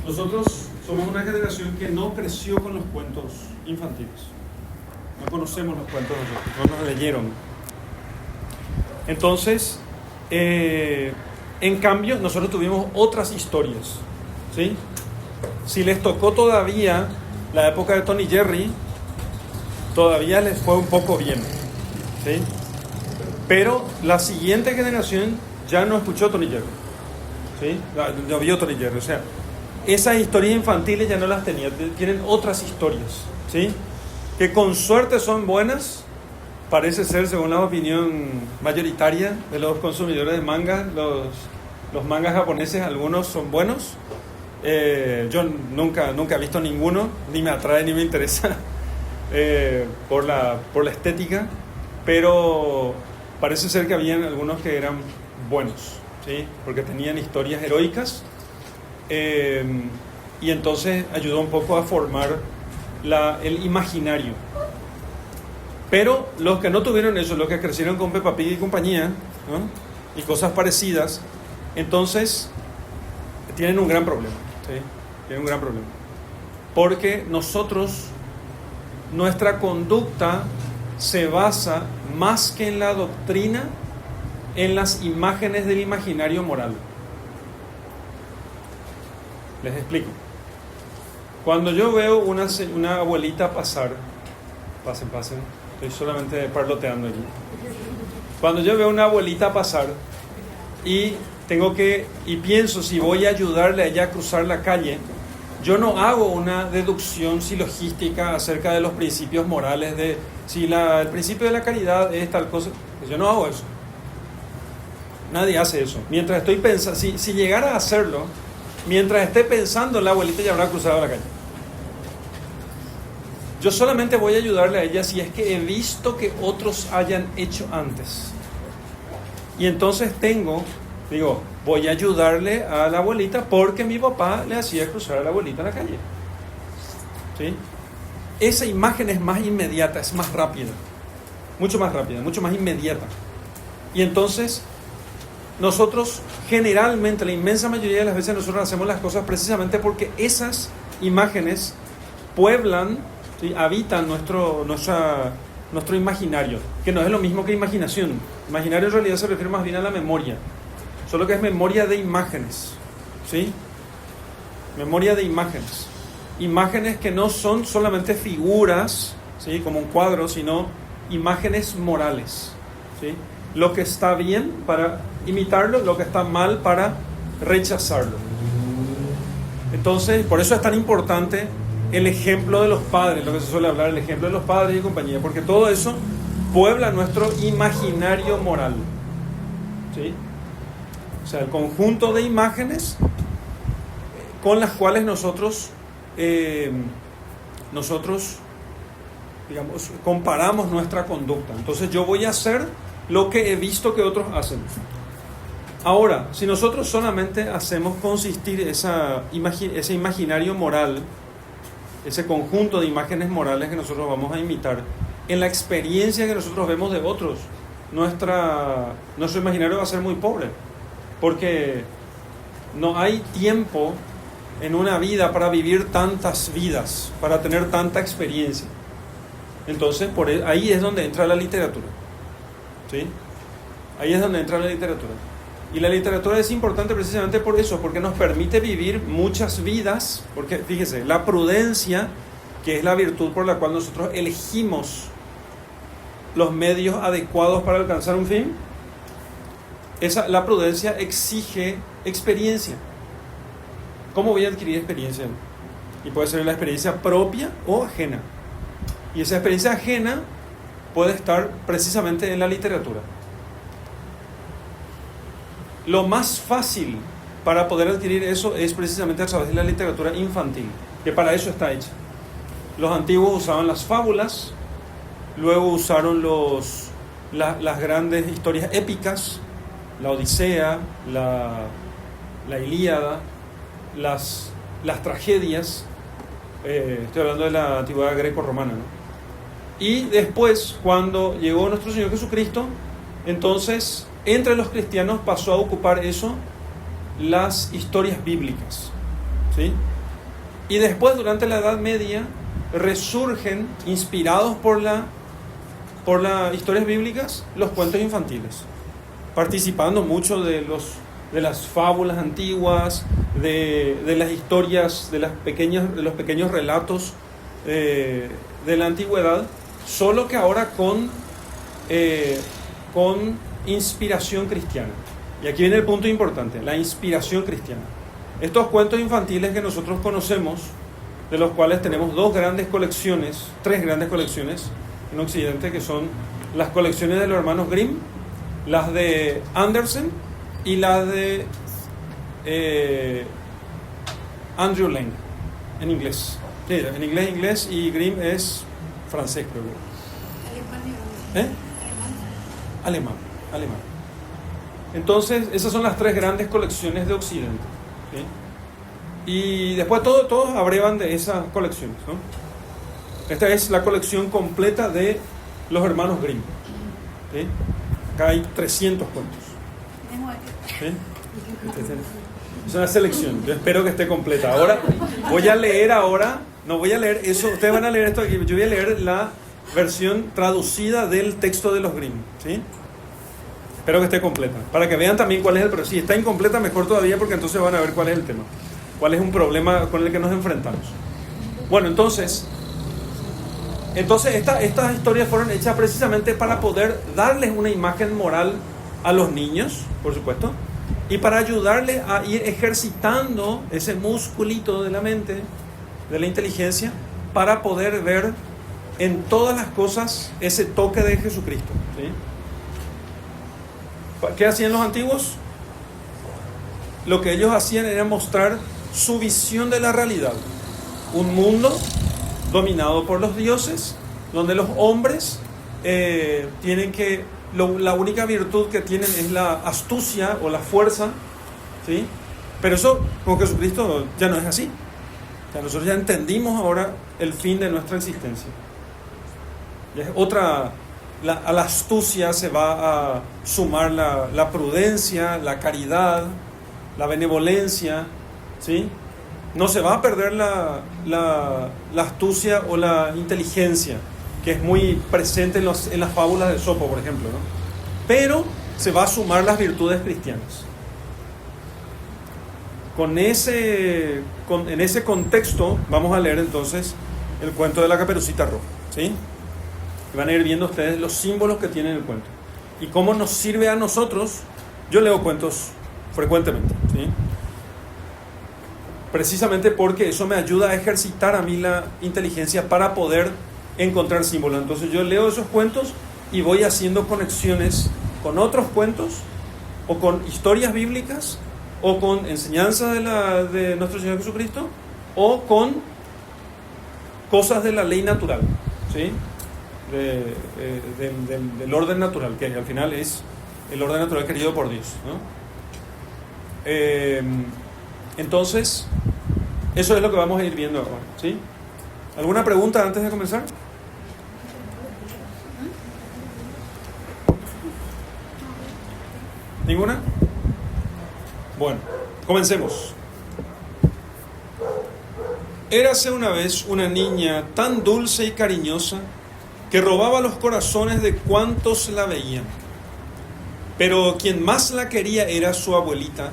Nosotros somos una generación que no creció con los cuentos infantiles. No conocemos los cuentos de nosotros, no nos leyeron. Entonces, en cambio, nosotros tuvimos otras historias, ¿sí? Si les tocó todavía la época de Tom y Jerry, todavía les fue un poco bien, ¿sí? Pero la siguiente generación ya no escuchó Tom y Jerry, ¿sí? No vio Tom y Jerry, o sea, esas historias infantiles ya no las tenían, tienen otras historias, ¿sí? Que con suerte son buenas, parece ser, según la opinión mayoritaria de los consumidores de manga, los mangas japoneses, algunos son buenos. Yo nunca he visto ninguno, ni me atrae ni me interesa por la estética, pero parece ser que habían algunos que eran buenos, ¿sí? Porque tenían historias heroicas, y entonces ayudó un poco a formar el imaginario. Pero los que no tuvieron eso, los que crecieron con Peppa Pig y compañía, ¿no? Y cosas parecidas, entonces tienen un gran problema, ¿sí? Tienen un gran problema. Porque nuestra conducta se basa más que en la doctrina, en las imágenes del imaginario moral. Les explico. Cuando yo veo una abuelita pasar, pasen, estoy solamente parloteando aquí. Cuando yo veo una abuelita pasar y pienso si voy a ayudarle a ella a cruzar la calle, yo no hago una deducción silogística acerca de los principios morales de si el principio de la caridad es tal cosa. Pues yo no hago eso. Nadie hace eso. Mientras estoy pensando, si llegara a hacerlo, mientras esté pensando, la abuelita ya habrá cruzado la calle. Yo solamente voy a ayudarle a ella si es que he visto que otros hayan hecho antes. Y entonces voy a ayudarle a la abuelita porque mi papá le hacía cruzar a la abuelita en la calle, ¿sí? Esa imagen es más inmediata, es más rápida, mucho más inmediata. Y entonces nosotros generalmente, la inmensa mayoría de las veces nosotros hacemos las cosas precisamente porque esas imágenes pueblan, ¿sí? Habitan nuestro imaginario, que no es lo mismo que imaginación. Imaginario en realidad se refiere más bien a la memoria, solo que es memoria de imágenes, ¿sí? Memoria de imágenes. Imágenes que no son solamente figuras, ¿sí? Como un cuadro, sino imágenes morales, ¿sí? Lo que está bien para imitarlo, lo que está mal para rechazarlo. Entonces, por eso es tan importante el ejemplo de los padres, lo que se suele hablar, el ejemplo de los padres y compañía, porque todo eso puebla nuestro imaginario moral, ¿sí? O sea, el conjunto de imágenes con las cuales nosotros digamos, comparamos nuestra conducta. Entonces yo voy a hacer lo que he visto que otros hacen. Ahora, si nosotros solamente hacemos consistir ese imaginario moral, ese conjunto de imágenes morales que nosotros vamos a imitar, en la experiencia que nosotros vemos de otros, nuestro imaginario va a ser muy pobre, porque no hay tiempo en una vida para vivir tantas vidas, para tener tanta experiencia. Entonces, ahí es donde entra la literatura, ¿sí? Ahí es donde entra la literatura. Y la literatura es importante precisamente por eso, porque nos permite vivir muchas vidas, porque fíjese, la prudencia, que es la virtud por la cual nosotros elegimos los medios adecuados para alcanzar un fin, la prudencia exige experiencia. ¿Cómo voy a adquirir experiencia? Y puede ser la experiencia propia o ajena. Y esa experiencia ajena puede estar precisamente en la literatura. Lo más fácil para poder adquirir eso es precisamente a través de la literatura infantil, que para eso está hecha. Los antiguos usaban las fábulas, luego usaron las grandes historias épicas, la Odisea, la Ilíada, las tragedias, estoy hablando de la antigüedad greco-romana, ¿no? Y después, cuando llegó nuestro Señor Jesucristo, entonces entre los cristianos pasó a ocupar eso las historias bíblicas, ¿sí? Y después, durante la Edad Media, resurgen, inspirados por las historias bíblicas, los cuentos infantiles, participando mucho de las fábulas antiguas, de las historias, de los pequeños relatos de la antigüedad, solo que ahora con inspiración cristiana. Y aquí viene el punto importante, la inspiración cristiana. Estos cuentos infantiles que nosotros conocemos, de los cuales tenemos tres grandes colecciones en Occidente, que son las colecciones de los hermanos Grimm, las de Andersen y las de Andrew Lang, en inglés. Sí, en inglés, y Grimm es francés, creo que. Alemán. Entonces, esas son las tres grandes colecciones de Occidente, ¿sí? Y después todos abrevan de esas colecciones, ¿no? Esta es la colección completa de los hermanos Grimm, ¿sí? Acá hay 300 cuentos, ¿sí? Es una selección, yo espero que esté completa. Ahora voy a leer eso, ustedes van a leer esto aquí, yo voy a leer la versión traducida del texto de los Grimm, ¿sí? Espero que esté completa, para que vean también cuál es el problema. Si está incompleta, mejor todavía, porque entonces van a ver cuál es el tema, cuál es un problema con el que nos enfrentamos. Bueno, entonces estas historias fueron hechas precisamente para poder darles una imagen moral a los niños, por supuesto, y para ayudarles a ir ejercitando ese musculito de la mente, de la inteligencia, para poder ver en todas las cosas ese toque de Jesucristo, ¿sí? ¿Qué hacían los antiguos? Lo que ellos hacían era mostrar su visión de la realidad. Un mundo dominado por los dioses, donde los hombres la única virtud que tienen es la astucia o la fuerza, ¿sí? Pero eso con Jesucristo ya no es así. O sea, nosotros ya entendimos ahora el fin de nuestra existencia. Ya es otra. A la astucia se va a sumar la prudencia, la caridad, la benevolencia, ¿sí? No se va a perder la astucia o la inteligencia, que es muy presente en las fábulas de Sopo, por ejemplo, ¿no? Pero se va a sumar las virtudes cristianas. En ese contexto vamos a leer entonces el cuento de la Caperucita Roja, ¿sí? Van a ir viendo ustedes los símbolos que tiene el cuento y cómo nos sirve a nosotros. Yo leo cuentos frecuentemente, ¿sí? Precisamente porque eso me ayuda a ejercitar a mí la inteligencia para poder encontrar símbolos. Entonces yo leo esos cuentos y voy haciendo conexiones con otros cuentos, o con historias bíblicas, o con enseñanzas de nuestro Señor Jesucristo, o con cosas de la ley natural, ¿sí? Del orden natural, que al final es el orden natural querido por Dios, ¿no? Entonces, eso es lo que vamos a ir viendo ahora, ¿sí? ¿Alguna pregunta antes de comenzar? ¿Ninguna? Bueno, comencemos. Érase una vez una niña tan dulce y cariñosa que robaba los corazones de cuantos la veían. Pero quien más la quería era su abuelita,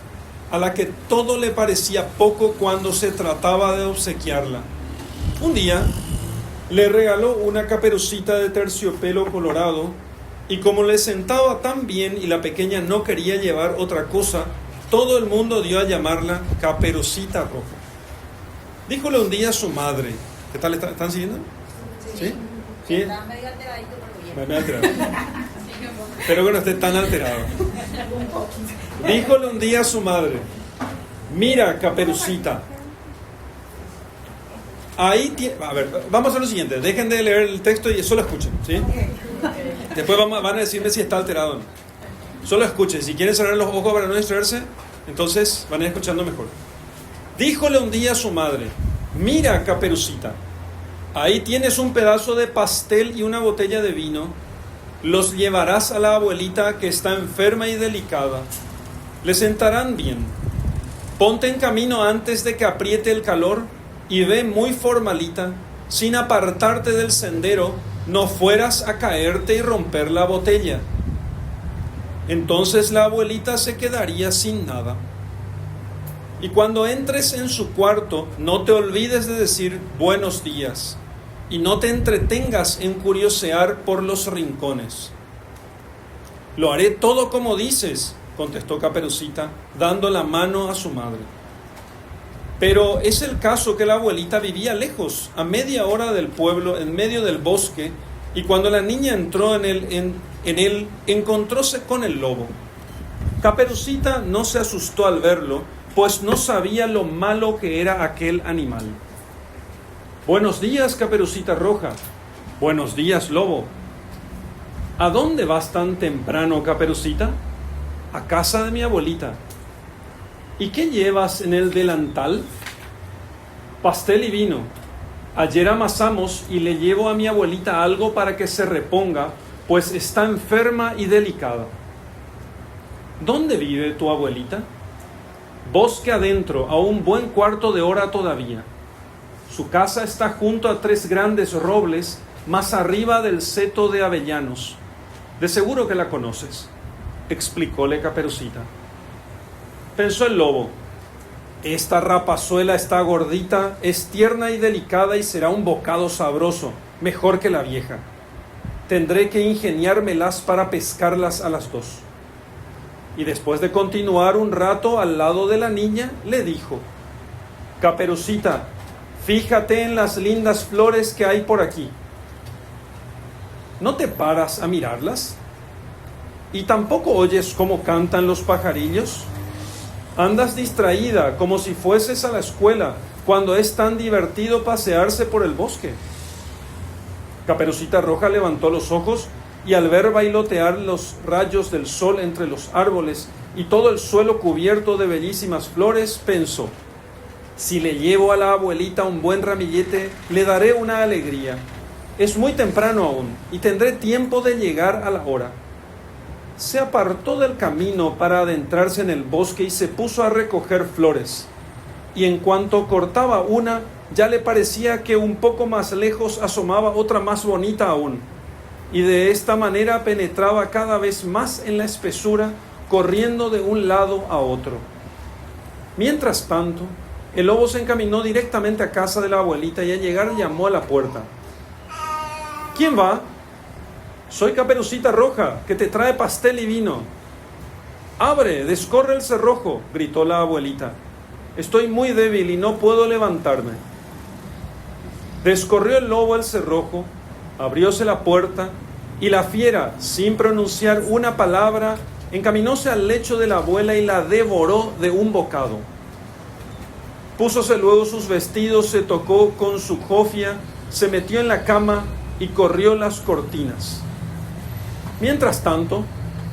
a la que todo le parecía poco cuando se trataba de obsequiarla. Un día le regaló una caperucita de terciopelo colorado, y como le sentaba tan bien y la pequeña no quería llevar otra cosa, todo el mundo dio a llamarla Caperucita Roja. Díjole un día a su madre. ¿Qué tal? ¿Están siguiendo? ¿Sí? ¿Sí? Está medio alteradito, pero bien. Medio alterado. Espero que no esté tan alterado. Díjole un día a su madre: mira, Caperucita, ahí tiene... A ver, vamos a hacer lo siguiente. Dejen de leer el texto y solo escuchen, ¿sí? Después van a decirme si está alterado o no. Solo escuchen. Si quieren cerrar los ojos para no distraerse, entonces van a ir escuchando mejor. Díjole un día a su madre: mira, Caperucita, ahí tienes un pedazo de pastel y una botella de vino. Los llevarás a la abuelita, que está enferma y delicada. Le sentarán bien. Ponte en camino antes de que apriete el calor y ve muy formalita, sin apartarte del sendero, no fueras a caerte y romper la botella. Entonces la abuelita se quedaría sin nada. Y cuando entres en su cuarto, no te olvides de decir buenos días, y no te entretengas en curiosear por los rincones. Lo haré todo como dices, contestó Caperucita, dando la mano a su madre. Pero es el caso que la abuelita vivía lejos, a media hora del pueblo, en medio del bosque, y cuando la niña entró en él, encontróse con el lobo. Caperucita no se asustó al verlo, pues no sabía lo malo que era aquel animal. Buenos días, Caperucita Roja. Buenos días, lobo. ¿A dónde vas tan temprano, Caperucita? A casa de mi abuelita. ¿Y qué llevas en el delantal? Pastel y vino. Ayer amasamos y le llevo a mi abuelita algo para que se reponga, pues está enferma y delicada. ¿Dónde vive tu abuelita? Bosque adentro, a un buen cuarto de hora todavía. Su casa está junto a 3 grandes robles, más arriba del seto de avellanos. De seguro que la conoces, explicóle Caperucita. Pensó el lobo: esta rapazuela está gordita, es tierna y delicada y será un bocado sabroso, mejor que la vieja. Tendré que ingeniármelas para pescarlas a las 2. Y después de continuar un rato al lado de la niña, le dijo: Caperucita, fíjate en las lindas flores que hay por aquí. ¿No te paras a mirarlas? ¿Y tampoco oyes cómo cantan los pajarillos? Andas distraída como si fueses a la escuela, cuando es tan divertido pasearse por el bosque. Caperucita Roja levantó los ojos y al ver bailotear los rayos del sol entre los árboles y todo el suelo cubierto de bellísimas flores, pensó: si le llevo a la abuelita un buen ramillete, le daré una alegría. Es muy temprano aún y tendré tiempo de llegar a la hora. Se apartó del camino para adentrarse en el bosque y se puso a recoger flores. Y en cuanto cortaba una, ya le parecía que un poco más lejos asomaba otra más bonita aún. Y de esta manera penetraba cada vez más en la espesura, corriendo de un lado a otro. Mientras tanto, el lobo se encaminó directamente a casa de la abuelita y al llegar llamó a la puerta. ¿Quién va? Soy Caperucita Roja, que te trae pastel y vino. Abre, descorre el cerrojo, gritó la abuelita. Estoy muy débil y no puedo levantarme. Descorrió el lobo el cerrojo, abrióse la puerta y la fiera, sin pronunciar una palabra, encaminóse al lecho de la abuela y la devoró de un bocado. Púsose luego sus vestidos, se tocó con su jofia, se metió en la cama y corrió las cortinas. Mientras tanto,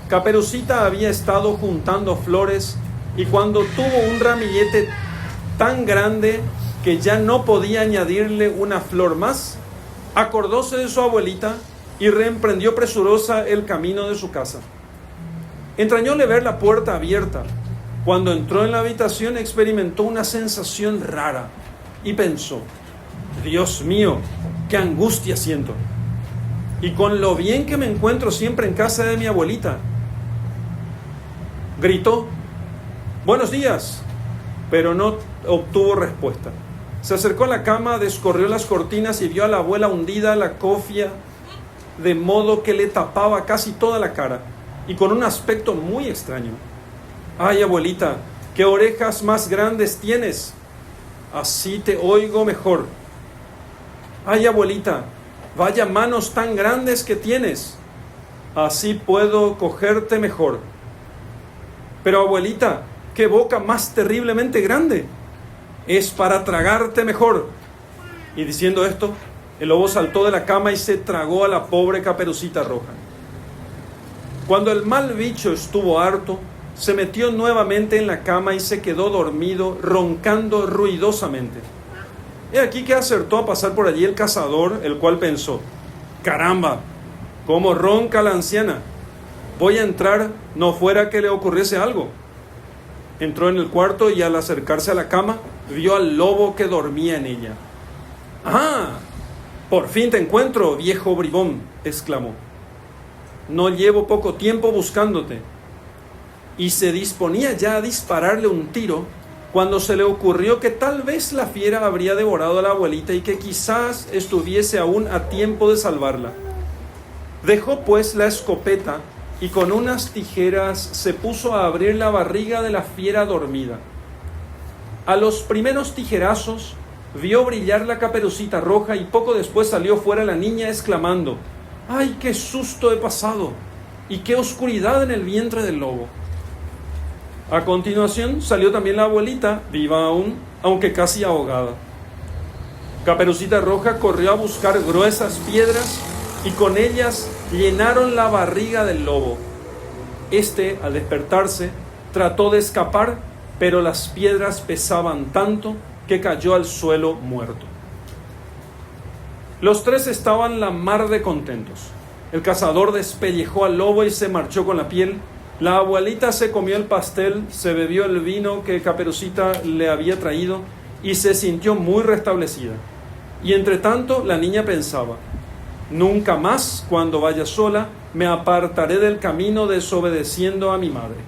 Caperucita había estado juntando flores y cuando tuvo un ramillete tan grande que ya no podía añadirle una flor más, acordóse de su abuelita y reemprendió presurosa el camino de su casa. Entrañóle ver la puerta abierta. Cuando entró en la habitación experimentó una sensación rara y pensó: Dios mío, qué angustia siento. Y con lo bien que me encuentro siempre en casa de mi abuelita. Gritó: buenos días, pero no obtuvo respuesta. Se acercó a la cama, descorrió las cortinas y vio a la abuela hundida la cofia, de modo que le tapaba casi toda la cara, y con un aspecto muy extraño. Ay, abuelita, qué orejas más grandes tienes, así te oigo mejor. Ay, abuelita, vaya manos tan grandes que tienes, así puedo cogerte mejor. Pero abuelita, qué boca más terriblemente grande, es para tragarte mejor. Y diciendo esto, el lobo saltó de la cama y se tragó a la pobre Caperucita Roja. Cuando el mal bicho estuvo harto, se metió nuevamente en la cama y se quedó dormido, roncando ruidosamente. He aquí que acertó a pasar por allí el cazador, el cual pensó: caramba, cómo ronca la anciana, voy a entrar, no fuera que le ocurriese algo. Entró en el cuarto y al acercarse a la cama, vio al lobo que dormía en ella. ¡Ah! Por fin te encuentro, viejo bribón, exclamó. No llevo poco tiempo buscándote. Y se disponía ya a dispararle un tiro cuando se le ocurrió que tal vez la fiera habría devorado a la abuelita y que quizás estuviese aún a tiempo de salvarla. Dejó pues la escopeta y con unas tijeras se puso a abrir la barriga de la fiera dormida. A los primeros tijerazos vio brillar la Caperucita Roja y poco después salió fuera la niña exclamando: ¡ay, qué susto he pasado! ¡Y qué oscuridad en el vientre del lobo! A continuación salió también la abuelita, viva aún, aunque casi ahogada. Caperucita Roja corrió a buscar gruesas piedras y con ellas llenaron la barriga del lobo. Este, al despertarse, trató de escapar, pero las piedras pesaban tanto que cayó al suelo muerto. Los tres estaban la mar de contentos. El cazador despellejó al lobo y se marchó con la piel. La abuelita se comió el pastel, se bebió el vino que Caperucita le había traído y se sintió muy restablecida. Y entre tanto la niña pensaba: nunca más, cuando vaya sola, me apartaré del camino desobedeciendo a mi madre.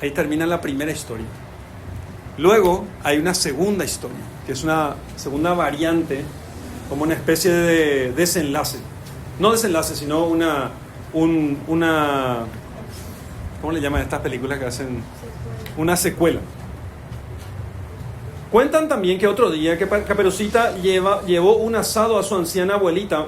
Ahí termina la primera historia. Luego hay una segunda historia, que es una segunda variante, como una especie de desenlace. No desenlace, sino una ¿cómo le llaman a estas películas que hacen? Una secuela. Cuentan también que otro día que Caperucita llevó un asado a su anciana abuelita.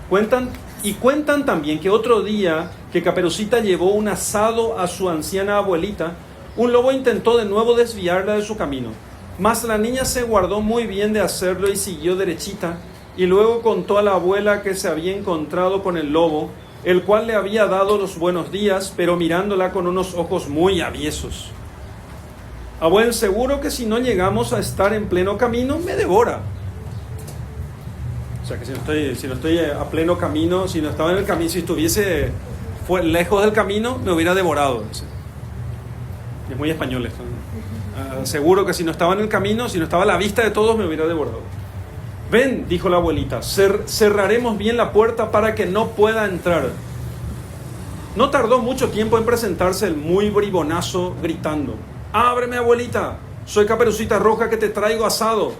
Cuentan también que otro día que Caperucita llevó un asado a su anciana abuelita, un lobo intentó de nuevo desviarla de su camino. Mas la niña se guardó muy bien de hacerlo y siguió derechita, y luego contó a la abuela que se había encontrado con el lobo, el cual le había dado los buenos días, pero mirándola con unos ojos muy aviesos. A buen seguro que si no llegamos a estar en pleno camino, me devora. O sea que si no estoy a pleno camino, si no estaba en el camino, si estuviese lejos del camino, me hubiera devorado. Es muy español esto, ¿no? Seguro que si no estaba en el camino, si no estaba a la vista de todos, me hubiera devorado. Ven, dijo la abuelita, cerraremos bien la puerta para que no pueda entrar. No tardó mucho tiempo en presentarse el muy bribonazo gritando: ábreme, abuelita, soy Caperucita Roja que te traigo asado.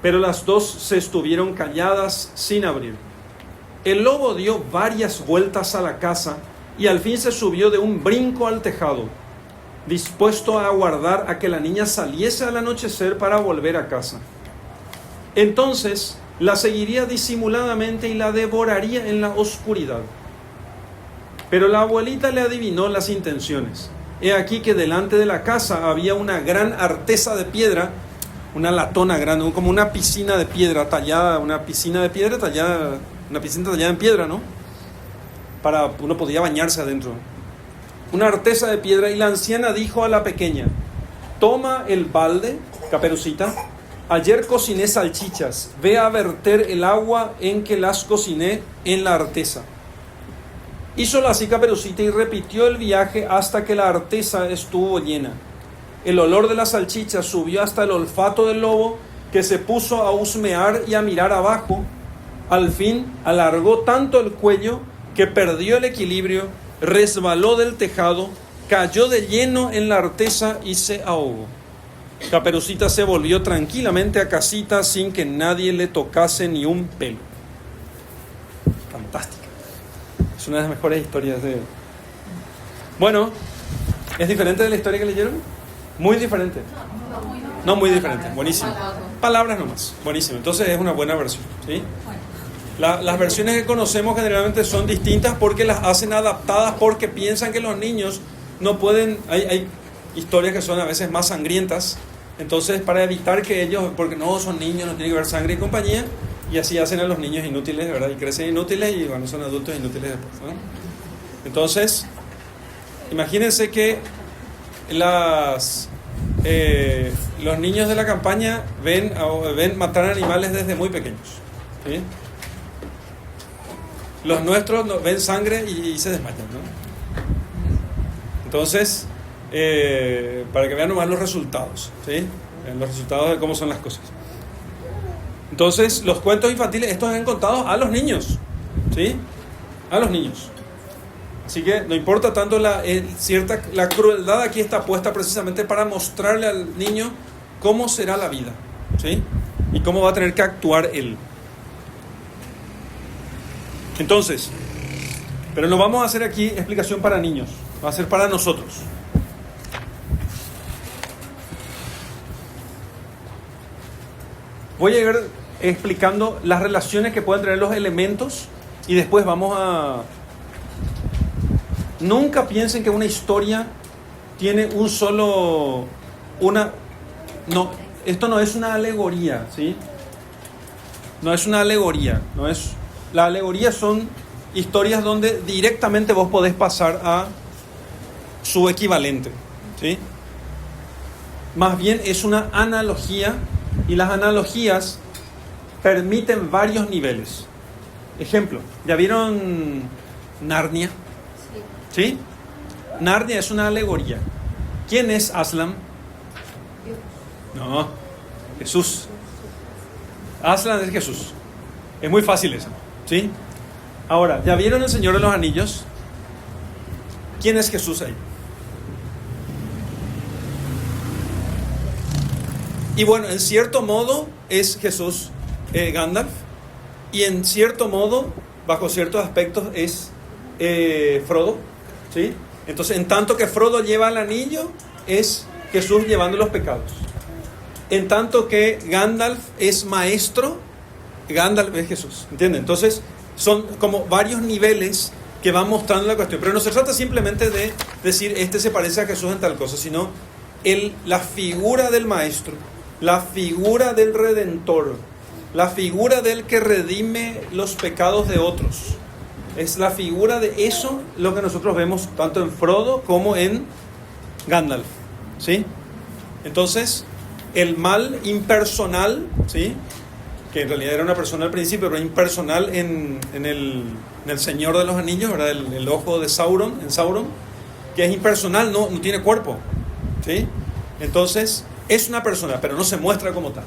Pero las dos se estuvieron calladas sin abrir. El lobo dio varias vueltas a la casa y al fin se subió de un brinco al tejado, dispuesto a aguardar a que la niña saliese al anochecer para volver a casa. Entonces la seguiría disimuladamente y la devoraría en la oscuridad. Pero la abuelita le adivinó las intenciones. He aquí que delante de la casa había una gran artesa de piedra, una latona grande, como una piscina de piedra tallada, una piscina tallada en piedra, ¿no? Uno podía bañarse adentro. Una artesa de piedra, y la anciana dijo a la pequeña: toma el balde, Caperucita, ayer cociné salchichas, ve a verter el agua en que las cociné en la artesa. Hízolo así Caperucita y repitió el viaje hasta que la artesa estuvo llena. El olor de las salchichas subió hasta el olfato del lobo, que se puso a husmear y a mirar abajo. Al fin alargó tanto el cuello que perdió el equilibrio, resbaló del tejado, cayó de lleno en la artesa y se ahogó. Caperucita se volvió tranquilamente a casita sin que nadie le tocase ni un pelo. Fantástica. Es una de las mejores historias de... Bueno, ¿es diferente de la historia que leyeron? Muy diferente. No, muy diferente. Buenísimo. Palabras nomás. Buenísimo. Entonces es una buena versión, ¿sí? Las versiones que conocemos generalmente son distintas porque las hacen adaptadas, porque piensan que los niños no pueden... Hay historias que son a veces más sangrientas. Entonces, para evitar que ellos... Porque no, son niños, no tienen que ver sangre y compañía. Y así hacen a los niños inútiles, ¿verdad? Y crecen inútiles y bueno, son adultos inútiles después, ¿no? Entonces, imagínense que los niños de la campaña ven matar animales desde muy pequeños, ¿sí? Los nuestros ven sangre y se desmayan, ¿no? Entonces, para que vean nomás los resultados, ¿sí? Los resultados de cómo son las cosas. Entonces, los cuentos infantiles, estos han contado a los niños, ¿sí? A los niños. Así que no importa tanto la crueldad aquí está puesta precisamente para mostrarle al niño cómo será la vida, ¿sí? Y cómo va a tener que actuar él. Entonces, pero no vamos a hacer aquí explicación para niños, va a ser para nosotros. Voy a ir explicando las relaciones que pueden tener los elementos y después vamos a... Nunca piensen que una historia tiene un solo... No, esto no es una alegoría, ¿sí? No es una alegoría, no es... La alegoría son historias donde directamente vos podés pasar a su equivalente, ¿sí? Más bien es una analogía y las analogías permiten varios niveles. Ejemplo, ¿ya vieron Narnia? ¿Sí? Narnia es una alegoría. ¿Quién es Aslan? No, Jesús. Aslan es Jesús. Es muy fácil eso, ¿sí? Ahora, ¿ya vieron El Señor de los Anillos? ¿Quién es Jesús ahí? Y bueno, en cierto modo es Jesús Gandalf, y en cierto modo, bajo ciertos aspectos, es Frodo, ¿sí? Entonces, en tanto que Frodo lleva el anillo, es Jesús llevando los pecados. En tanto que Gandalf es maestro, Gandalf es Jesús, ¿entienden? Entonces, son como varios niveles que van mostrando la cuestión. Pero no se trata simplemente de decir, este se parece a Jesús en tal cosa, sino la figura del maestro, la figura del redentor, la figura del que redime los pecados de otros. Es la figura de eso lo que nosotros vemos tanto en Frodo como en Gandalf, ¿sí? Entonces, el mal impersonal, ¿sí? Que en realidad era una persona al principio, pero impersonal en el Señor de los Anillos, ¿verdad? El ojo de Sauron, en Sauron, que es impersonal, no tiene cuerpo, ¿sí? Entonces, es una persona, pero no se muestra como tal.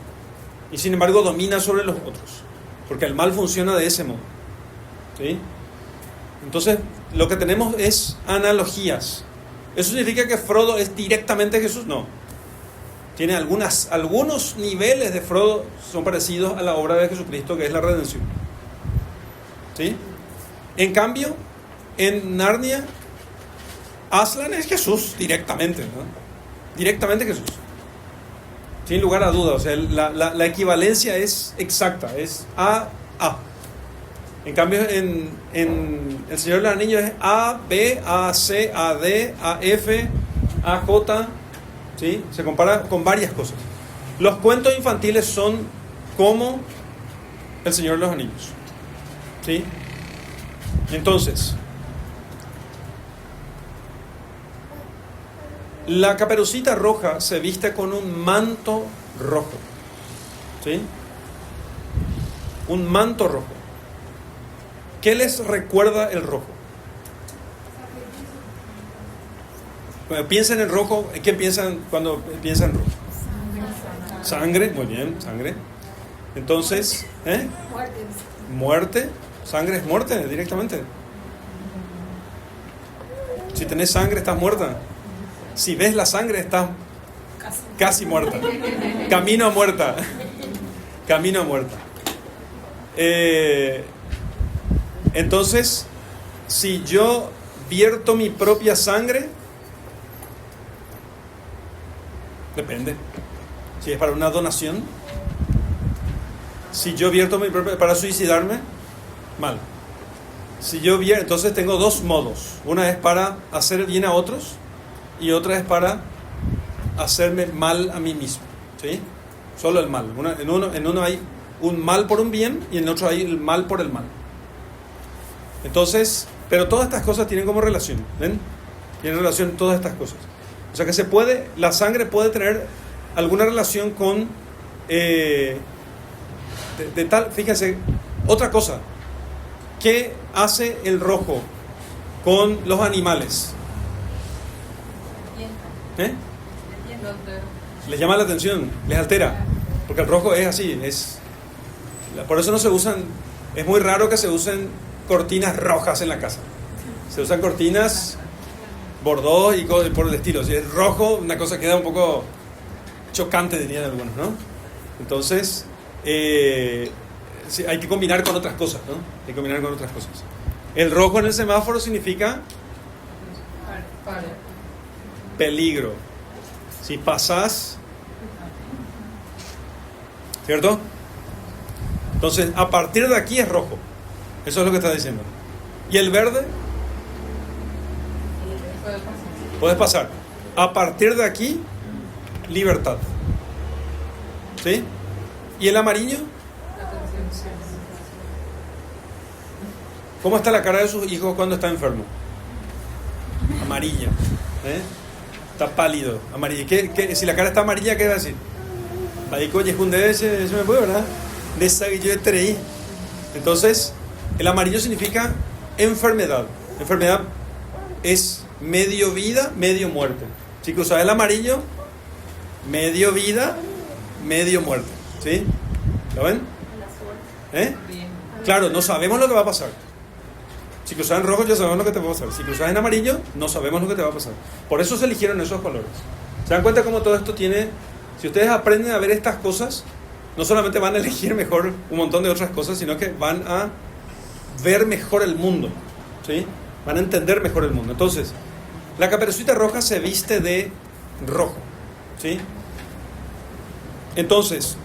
Y sin embargo domina sobre los otros, porque el mal funciona de ese modo, ¿sí? Entonces, lo que tenemos es analogías. ¿Eso significa que Frodo es directamente Jesús? No. Tiene algunos niveles de Frodo son parecidos a la obra de Jesucristo, que es la redención, ¿sí? En cambio, en Narnia, Aslan es Jesús directamente, ¿no? Directamente Jesús. Sin lugar a dudas, o sea, la equivalencia es exacta, es A. En cambio, en El Señor de los Anillos es A, B, A, C, A, D, A, F, A, J, ¿sí? Se compara con varias cosas. Los cuentos infantiles son como El Señor de los Anillos, ¿sí? Entonces, la Caperucita Roja se viste con un manto rojo, ¿sí? Un manto rojo. ¿Qué les recuerda el rojo? Cuando piensan en rojo, ¿qué piensan cuando piensan en rojo? Sangre, muy bien, sangre. Entonces, muerte. Sangre es muerte directamente. Si tenés sangre, estás muerta. Si ves la sangre, estás casi muerta. Camino a muerta. Camino a muerta. Entonces, si yo vierto mi propia sangre, depende. Si es para una donación, si yo vierto mi propia para suicidarme, mal. Si yo vierto, entonces tengo dos modos. Una es para hacer bien a otros y otra es para hacerme mal a mí mismo, ¿sí? Solo el mal. En uno hay un mal por un bien y en el otro hay el mal por el mal. Entonces, pero todas estas cosas tienen como relación, ¿ven? Tienen relación todas estas cosas. O sea que la sangre puede tener alguna relación con, de tal, fíjense, otra cosa. ¿Qué hace el rojo con los animales? ¿Eh? Entiendo. Les llama la atención, les altera, porque el rojo es así, por eso no se usan, es muy raro que se usen cortinas rojas en la casa. Se usan cortinas bordeaux y cosas por el estilo. Si es rojo, una cosa queda un poco chocante, dirían algunos, ¿no? Entonces, sí, hay que combinar con otras cosas, ¿no? Hay que combinar con otras cosas. El rojo en el semáforo significa peligro. Si pasas, ¿cierto? Entonces, a partir de aquí es rojo. Eso es lo que está diciendo. ¿Y el verde? Puedes pasar. A partir de aquí, libertad. ¿Sí? ¿Y el amarillo? ¿Cómo está la cara de sus hijos cuando está enfermo? Amarilla. ¿Eh? Está pálido. Amarillo. Si la cara está amarilla, ¿qué va a decir? Ahí coño, es un de ese, eso me puede, ¿verdad? De esa que yo estrellé. Entonces, el amarillo significa enfermedad. Enfermedad es medio vida, medio muerte. Si cruzas el amarillo, medio vida, medio muerte. ¿Sí? ¿Lo ven? ¿Eh? Claro, no sabemos lo que va a pasar. Si cruzas en rojo ya sabemos lo que te va a pasar. Si cruzas en amarillo, no sabemos lo que te va a pasar. Por eso se eligieron esos colores. ¿Se dan cuenta cómo todo esto tiene? Si ustedes aprenden a ver estas cosas, no solamente van a elegir mejor un montón de otras cosas, sino que van a ver mejor el mundo. ¿Sí? Van a entender mejor el mundo. Entonces, la Caperucita Roja se viste de rojo. ¿Sí? Entonces,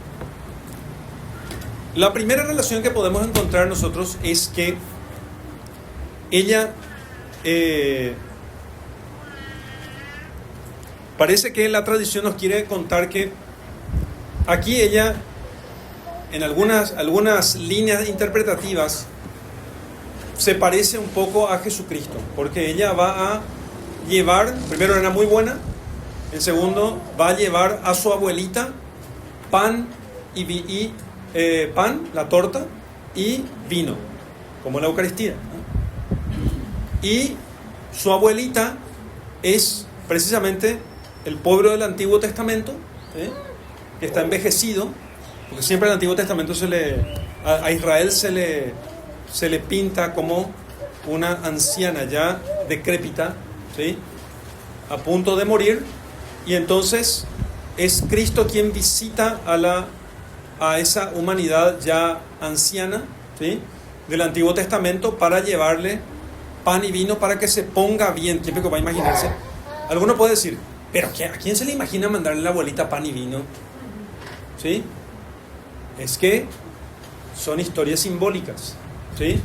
la primera relación que podemos encontrar nosotros es que ella parece que la tradición nos quiere contar que aquí ella, en algunas líneas interpretativas, se parece un poco a Jesucristo, porque ella va a llevar, primero era muy buena, en segundo va a llevar a su abuelita pan pan, la torta, y vino, como la Eucaristía, ¿no? Y su abuelita es precisamente el pueblo del Antiguo Testamento, que está envejecido, porque siempre en el Antiguo Testamento a Israel se le pinta como una anciana ya decrépita, ¿sí? A punto de morir, y entonces es Cristo quien visita a esa humanidad ya anciana, ¿sí? Del Antiguo Testamento, para llevarle pan y vino para que se ponga bien. ¿Quién va a imaginarse? Alguno puede decir, pero ¿a quién se le imagina mandarle a la abuelita pan y vino? ¿Sí? Es que son historias simbólicas, ¿sí?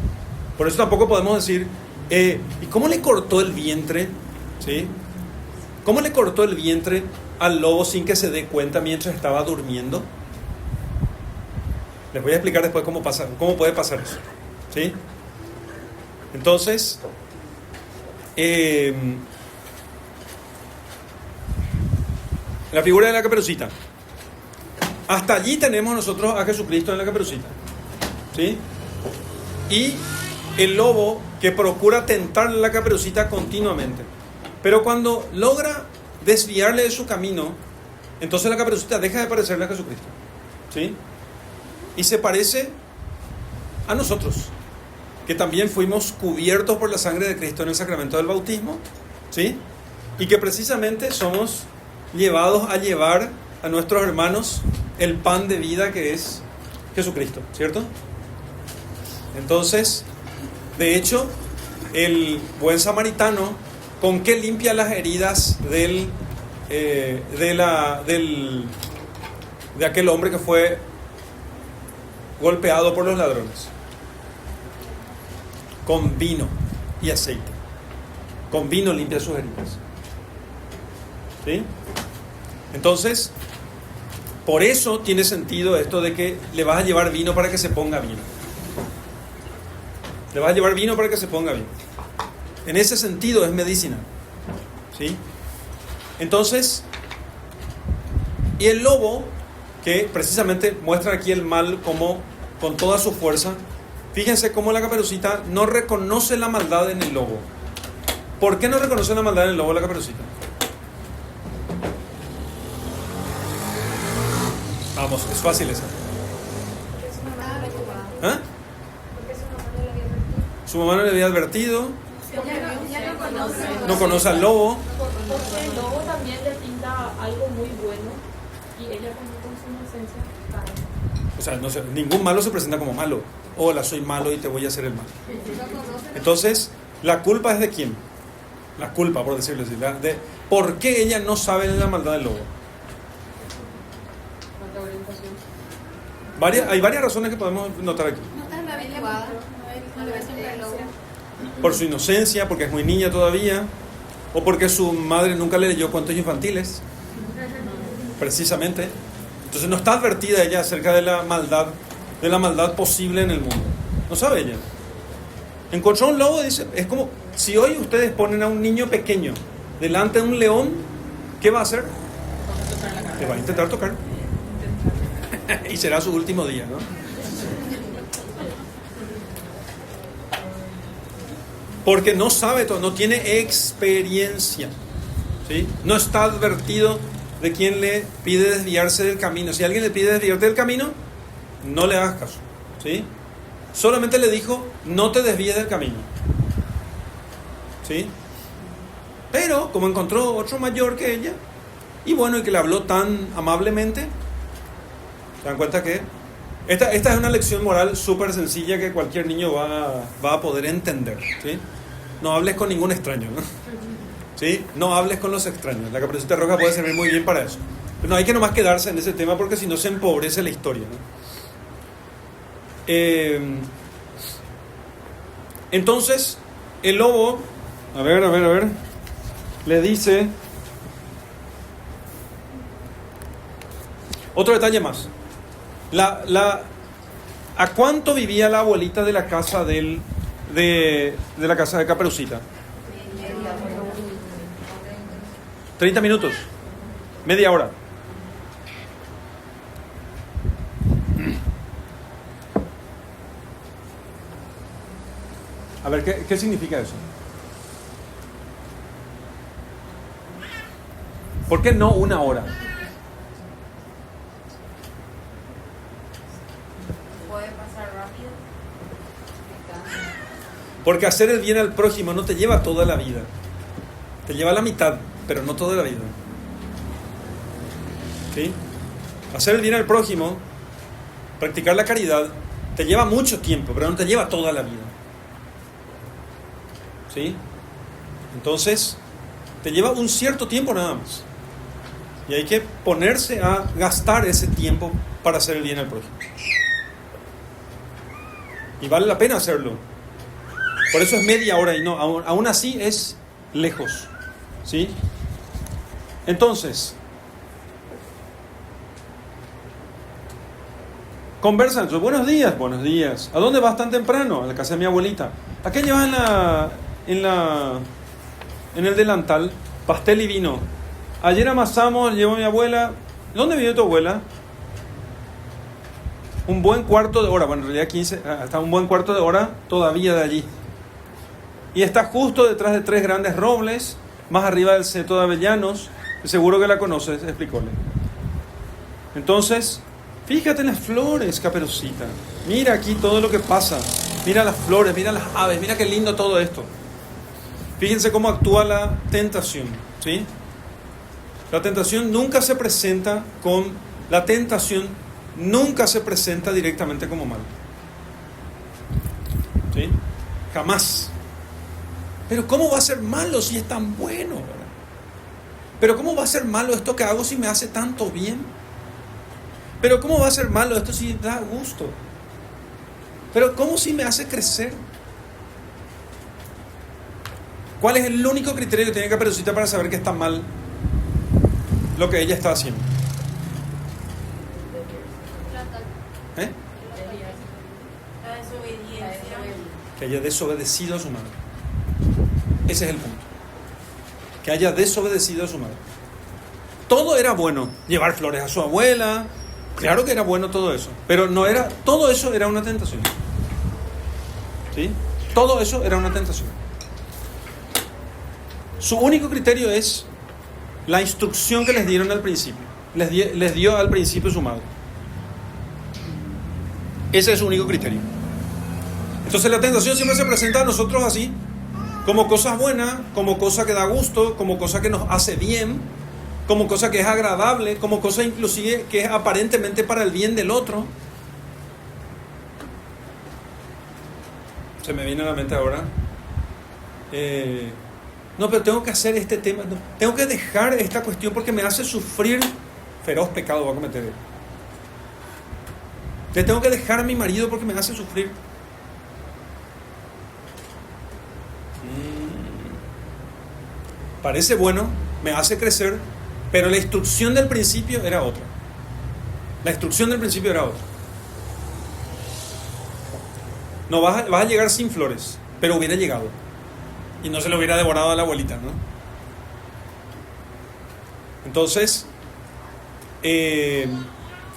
Por eso tampoco podemos decir, ¿y cómo le cortó el vientre? ¿Sí? ¿Cómo le cortó el vientre al lobo sin que se dé cuenta mientras estaba durmiendo? Les voy a explicar después cómo puede pasar eso, ¿sí? Entonces, la figura de la Caperucita. Hasta allí tenemos nosotros a Jesucristo en la Caperucita, ¿sí? Y el lobo que procura tentarle a la Caperucita continuamente. Pero cuando logra desviarle de su camino, entonces la Caperucita deja de parecerle a Jesucristo, ¿sí? Y se parece a nosotros, que también fuimos cubiertos por la sangre de Cristo en el sacramento del bautismo, ¿sí? Y que precisamente somos llevados a llevar a nuestros hermanos el pan de vida que es Jesucristo, ¿cierto? Entonces, de hecho, el buen samaritano, ¿con qué limpia las heridas de aquel hombre que fue golpeado por los ladrones? Con vino y aceite. Con vino limpia sus heridas, ¿sí? Entonces, por eso tiene sentido esto de que le vas a llevar vino para que se ponga bien. Le vas a llevar vino para que se ponga bien. En ese sentido es medicina, ¿sí? Entonces, y el lobo, que precisamente muestra aquí el mal como con toda su fuerza. Fíjense cómo la Caperucita no reconoce la maldad en el lobo. ¿Por qué no reconoce la maldad en el lobo la Caperucita? Vamos, es fácil esa. Porque su mamá no la ayudaba. ¿Ah? Porque su mamá no la había advertido. Su mamá no le había advertido, Ya no conoce. no conoce al lobo. Porque el lobo también le pinta algo muy bueno y ella con su inocencia cae. O sea, no sé, ningún malo se presenta como malo. Hola, soy malo y te voy a hacer el mal. Entonces, ¿la culpa es de quién? La culpa, por decirlo así. De ¿por qué ella no sabe de la maldad del lobo? Falta orientación. Hay varias razones que podemos notar aquí. No está habituada. No le ve siempre el lobo. Por su inocencia, porque es muy niña todavía, o porque su madre nunca le leyó cuentos infantiles, precisamente. Entonces no está advertida ella acerca de la maldad posible en el mundo. No sabe ella. Encontró un lobo, dice, es como si hoy ustedes ponen a un niño pequeño delante de un león, ¿qué va a hacer? Le va a intentar tocar. Y será su último día, ¿no? Porque no sabe todo, no tiene experiencia, ¿sí? No está advertido de quien le pide desviarse del camino. Si alguien le pide desviarte del camino, no le hagas caso, ¿sí? Solamente le dijo, no te desvíes del camino, ¿sí? Pero como encontró otro mayor que ella, y bueno, y que le habló tan amablemente, se dan cuenta que esta es una lección moral súper sencilla que cualquier niño va a poder entender, ¿sí? No hables con ningún extraño, ¿no? ¿Sí? No hables con los extraños. La Caperucita Roja puede servir muy bien para eso. Pero no hay que nomás quedarse en ese tema porque si no se empobrece la historia, ¿no? Entonces, el lobo, a ver, le dice otro detalle más. ¿A cuánto vivía la abuelita de la casa de la casa de Caperucita? 30 minutos, media hora. A ver, ¿qué significa eso? ¿Por qué no una hora? Puede pasar rápido. Porque hacer el bien al prójimo no te lleva toda la vida. Te lleva la mitad, pero no toda la vida. ¿Sí? Hacer el bien al prójimo, practicar la caridad, te lleva mucho tiempo, pero no te lleva toda la vida. ¿Sí? Entonces, te lleva un cierto tiempo nada más. Y hay que ponerse a gastar ese tiempo para hacer el bien al prójimo. Y vale la pena hacerlo. Por eso es media hora y no, aún así es lejos. ¿Sí? Entonces, conversan. Buenos días. ¿A dónde vas tan temprano? A la casa de mi abuelita. ¿A qué llevas en el delantal? Pastel y vino. Ayer amasamos, llevó a mi abuela. ¿Dónde vive tu abuela? Un buen cuarto de hora, bueno, en realidad 15, hasta un buen cuarto de hora todavía de allí. Y está justo detrás de 3 grandes robles, más arriba del seto de avellanos. Seguro que la conoces, explicóle. Entonces, fíjate en las flores, Caperucita. Mira aquí todo lo que pasa. Mira las flores, mira las aves, mira qué lindo todo esto. Fíjense cómo actúa la tentación, ¿sí? La tentación nunca se presenta directamente como mal. ¿Sí? Jamás. Pero ¿cómo va a ser malo si es tan bueno? ¿Verdad? Pero ¿cómo va a ser malo esto que hago si me hace tanto bien? Pero ¿cómo va a ser malo esto si da gusto? Pero ¿cómo si me hace crecer? ¿Cuál es el único criterio que tiene Caperucita para saber que está mal lo que ella está haciendo? ¿Eh? La desobediencia. Que haya desobedecido a su madre. Ese es el punto. Que haya desobedecido a su madre. Todo era bueno. Llevar flores a su abuela. Claro que era bueno todo eso. Pero no era. Todo eso era una tentación. ¿Sí? Todo eso era una tentación. Su único criterio es la instrucción que les dieron al principio. Les dio al principio su madre. Ese es su único criterio. Entonces la tentación siempre se presenta a nosotros así, como cosas buenas, como cosa que da gusto, como cosa que nos hace bien, como cosa que es agradable, como cosa inclusive que es aparentemente para el bien del otro. Se me viene a la mente ahora, no, pero tengo que hacer este tema, no, tengo que dejar esta cuestión porque me hace sufrir, feroz pecado voy a cometer. Le tengo que dejar a mi marido porque me hace sufrir. Parece bueno, me hace crecer, pero la instrucción del principio era otra. La instrucción del principio era otra. No vas a llegar sin flores, pero hubiera llegado. Y no se lo hubiera devorado a la abuelita, ¿no? Entonces,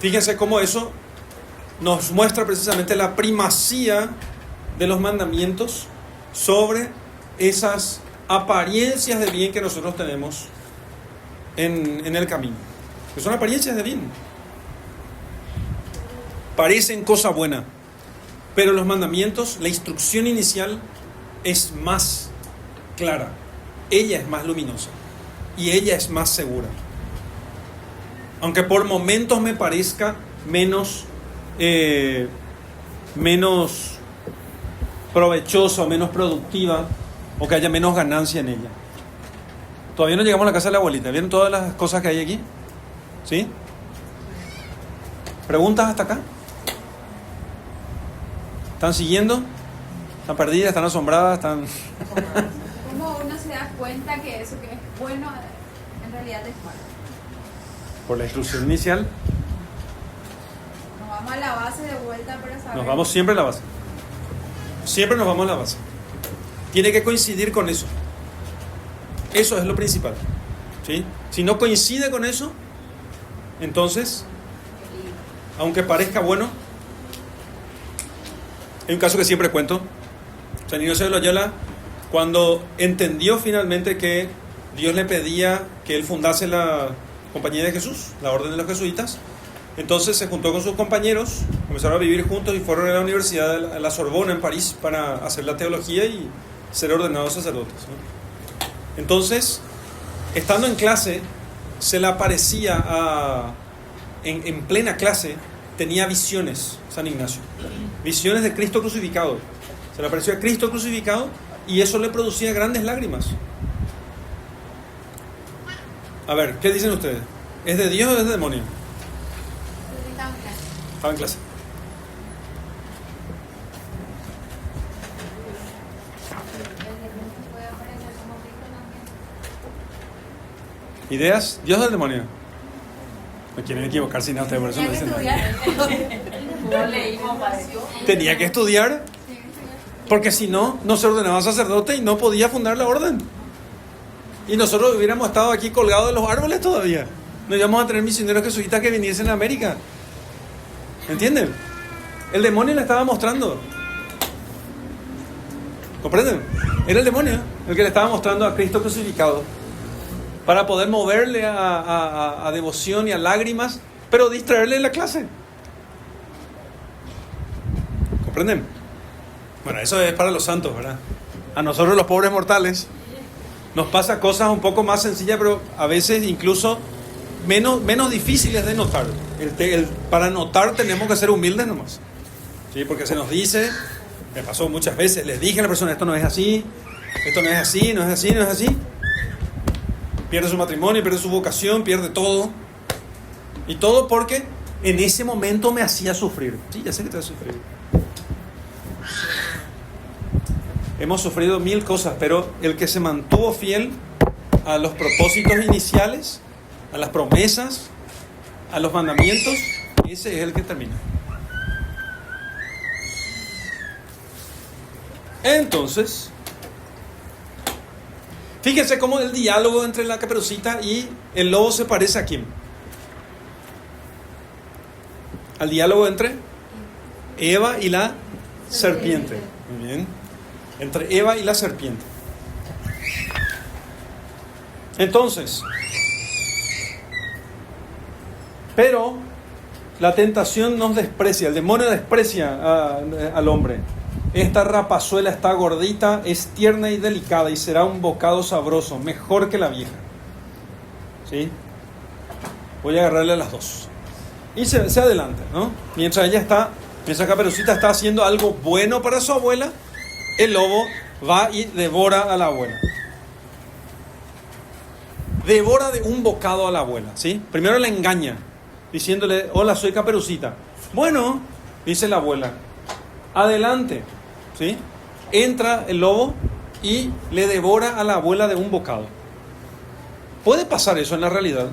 fíjense cómo eso nos muestra precisamente la primacía de los mandamientos sobre esas apariencias de bien que nosotros tenemos en el camino. Que son apariencias de bien. Parecen cosa buena, pero los mandamientos, la instrucción inicial es más clara. Ella es más luminosa y ella es más segura. Aunque por momentos me parezca menos provechosa, menos productiva, o que haya menos ganancia en ella. Todavía no llegamos a la casa de la abuelita. ¿Vieron todas las cosas que hay aquí? ¿Sí? ¿Preguntas hasta acá? ¿Están siguiendo? ¿Están perdidas? ¿Están asombradas? ¿Están...? ¿Cómo uno se da cuenta que eso que es bueno en realidad es malo? Por la instrucción inicial. Nos vamos a la base de vuelta para saber. Nos vamos siempre a la base. Siempre nos vamos a la base. Tiene que coincidir con eso. Eso es lo principal. ¿Sí? Si no coincide con eso, entonces, aunque parezca bueno, hay un caso que siempre cuento. San Ignacio de Loyola, cuando entendió finalmente que Dios le pedía que él fundase la Compañía de Jesús, la Orden de los Jesuitas, entonces se juntó con sus compañeros, comenzaron a vivir juntos y fueron a la Universidad de la Sorbona en París para hacer la teología y ser ordenados sacerdotes, ¿no? Entonces, estando en clase, se le aparecía en plena clase, tenía visiones San Ignacio, visiones de Cristo crucificado. Se le apareció a Cristo crucificado y eso le producía grandes lágrimas. A ver, ¿qué dicen ustedes? ¿Es de Dios o es de demonio? Estaba en clase. ¿Ideas? ¿Dios o el demonio? No quieren equivocar sin nada, ustedes por eso no dicen nada. Tenía que estudiar, porque si no, no se ordenaba sacerdote y no podía fundar la orden. Y nosotros hubiéramos estado aquí colgados de los árboles todavía. No íbamos a tener misioneros jesuitas que viniesen a América. ¿Entienden? El demonio le estaba mostrando. ¿Comprenden? Era el demonio el que le estaba mostrando a Cristo crucificado, para poder moverle a devoción y a lágrimas, pero distraerle en la clase. ¿Comprenden? Bueno, eso es para los santos, ¿verdad? A nosotros los pobres mortales nos pasa cosas un poco más sencillas, pero a veces incluso menos difíciles de notar. Para notar tenemos que ser humildes nomás, ¿sí? Porque se nos dice, me pasó muchas veces, les dije a la persona, esto no es así, esto no es así, no es así, no es así. Pierde su matrimonio, pierde su vocación, pierde todo. Y todo porque en ese momento me hacía sufrir. Sí, ya sé que te hace sufrir. Hemos sufrido 1000 cosas, pero el que se mantuvo fiel a los propósitos iniciales, a las promesas, a los mandamientos, ese es el que termina. Entonces, fíjense cómo el diálogo entre la Caperucita y el lobo se parece a quién. Al diálogo entre Eva y la serpiente. Muy bien. Entre Eva y la serpiente. Entonces, pero La tentación nos desprecia, el demonio desprecia al hombre. Esta rapazuela está gordita, es tierna y delicada y será un bocado sabroso, mejor que la vieja. ¿Sí? Voy a agarrarle a las dos. Y se adelanta, ¿no? Mientras Caperucita está haciendo algo bueno para su abuela, el lobo va y devora a la abuela. Devora de un bocado a la abuela, ¿sí? Primero la engaña, diciéndole, hola, soy Caperucita. Bueno, dice la abuela, adelante, ¿sí? Entra el lobo y le devora a la abuela de un bocado. ¿Puede pasar eso en la realidad?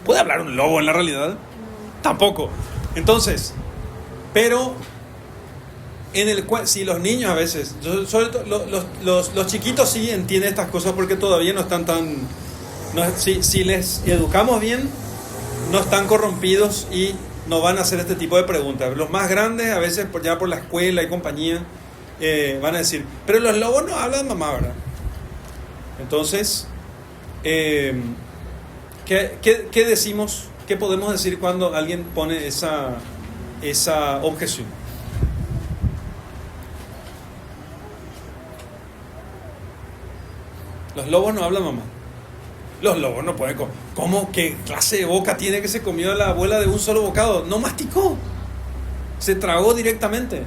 ¿Puede hablar un lobo en la realidad? Tampoco. Entonces, pero si los niños a veces, sobre todo los chiquitos sí entienden estas cosas porque todavía no están si les educamos bien, no están corrompidos y no van a hacer este tipo de preguntas. Los más grandes a veces ya por la escuela y compañía van a decir, pero los lobos no hablan mamá, ¿verdad? Entonces, ¿qué decimos? ¿Qué podemos decir cuando alguien pone esa objeción? Los lobos no hablan mamá. Los lobos no pueden comer. ¿Cómo? ¿Qué clase de boca tiene que se comió la abuela de un solo bocado? No masticó. Se tragó directamente.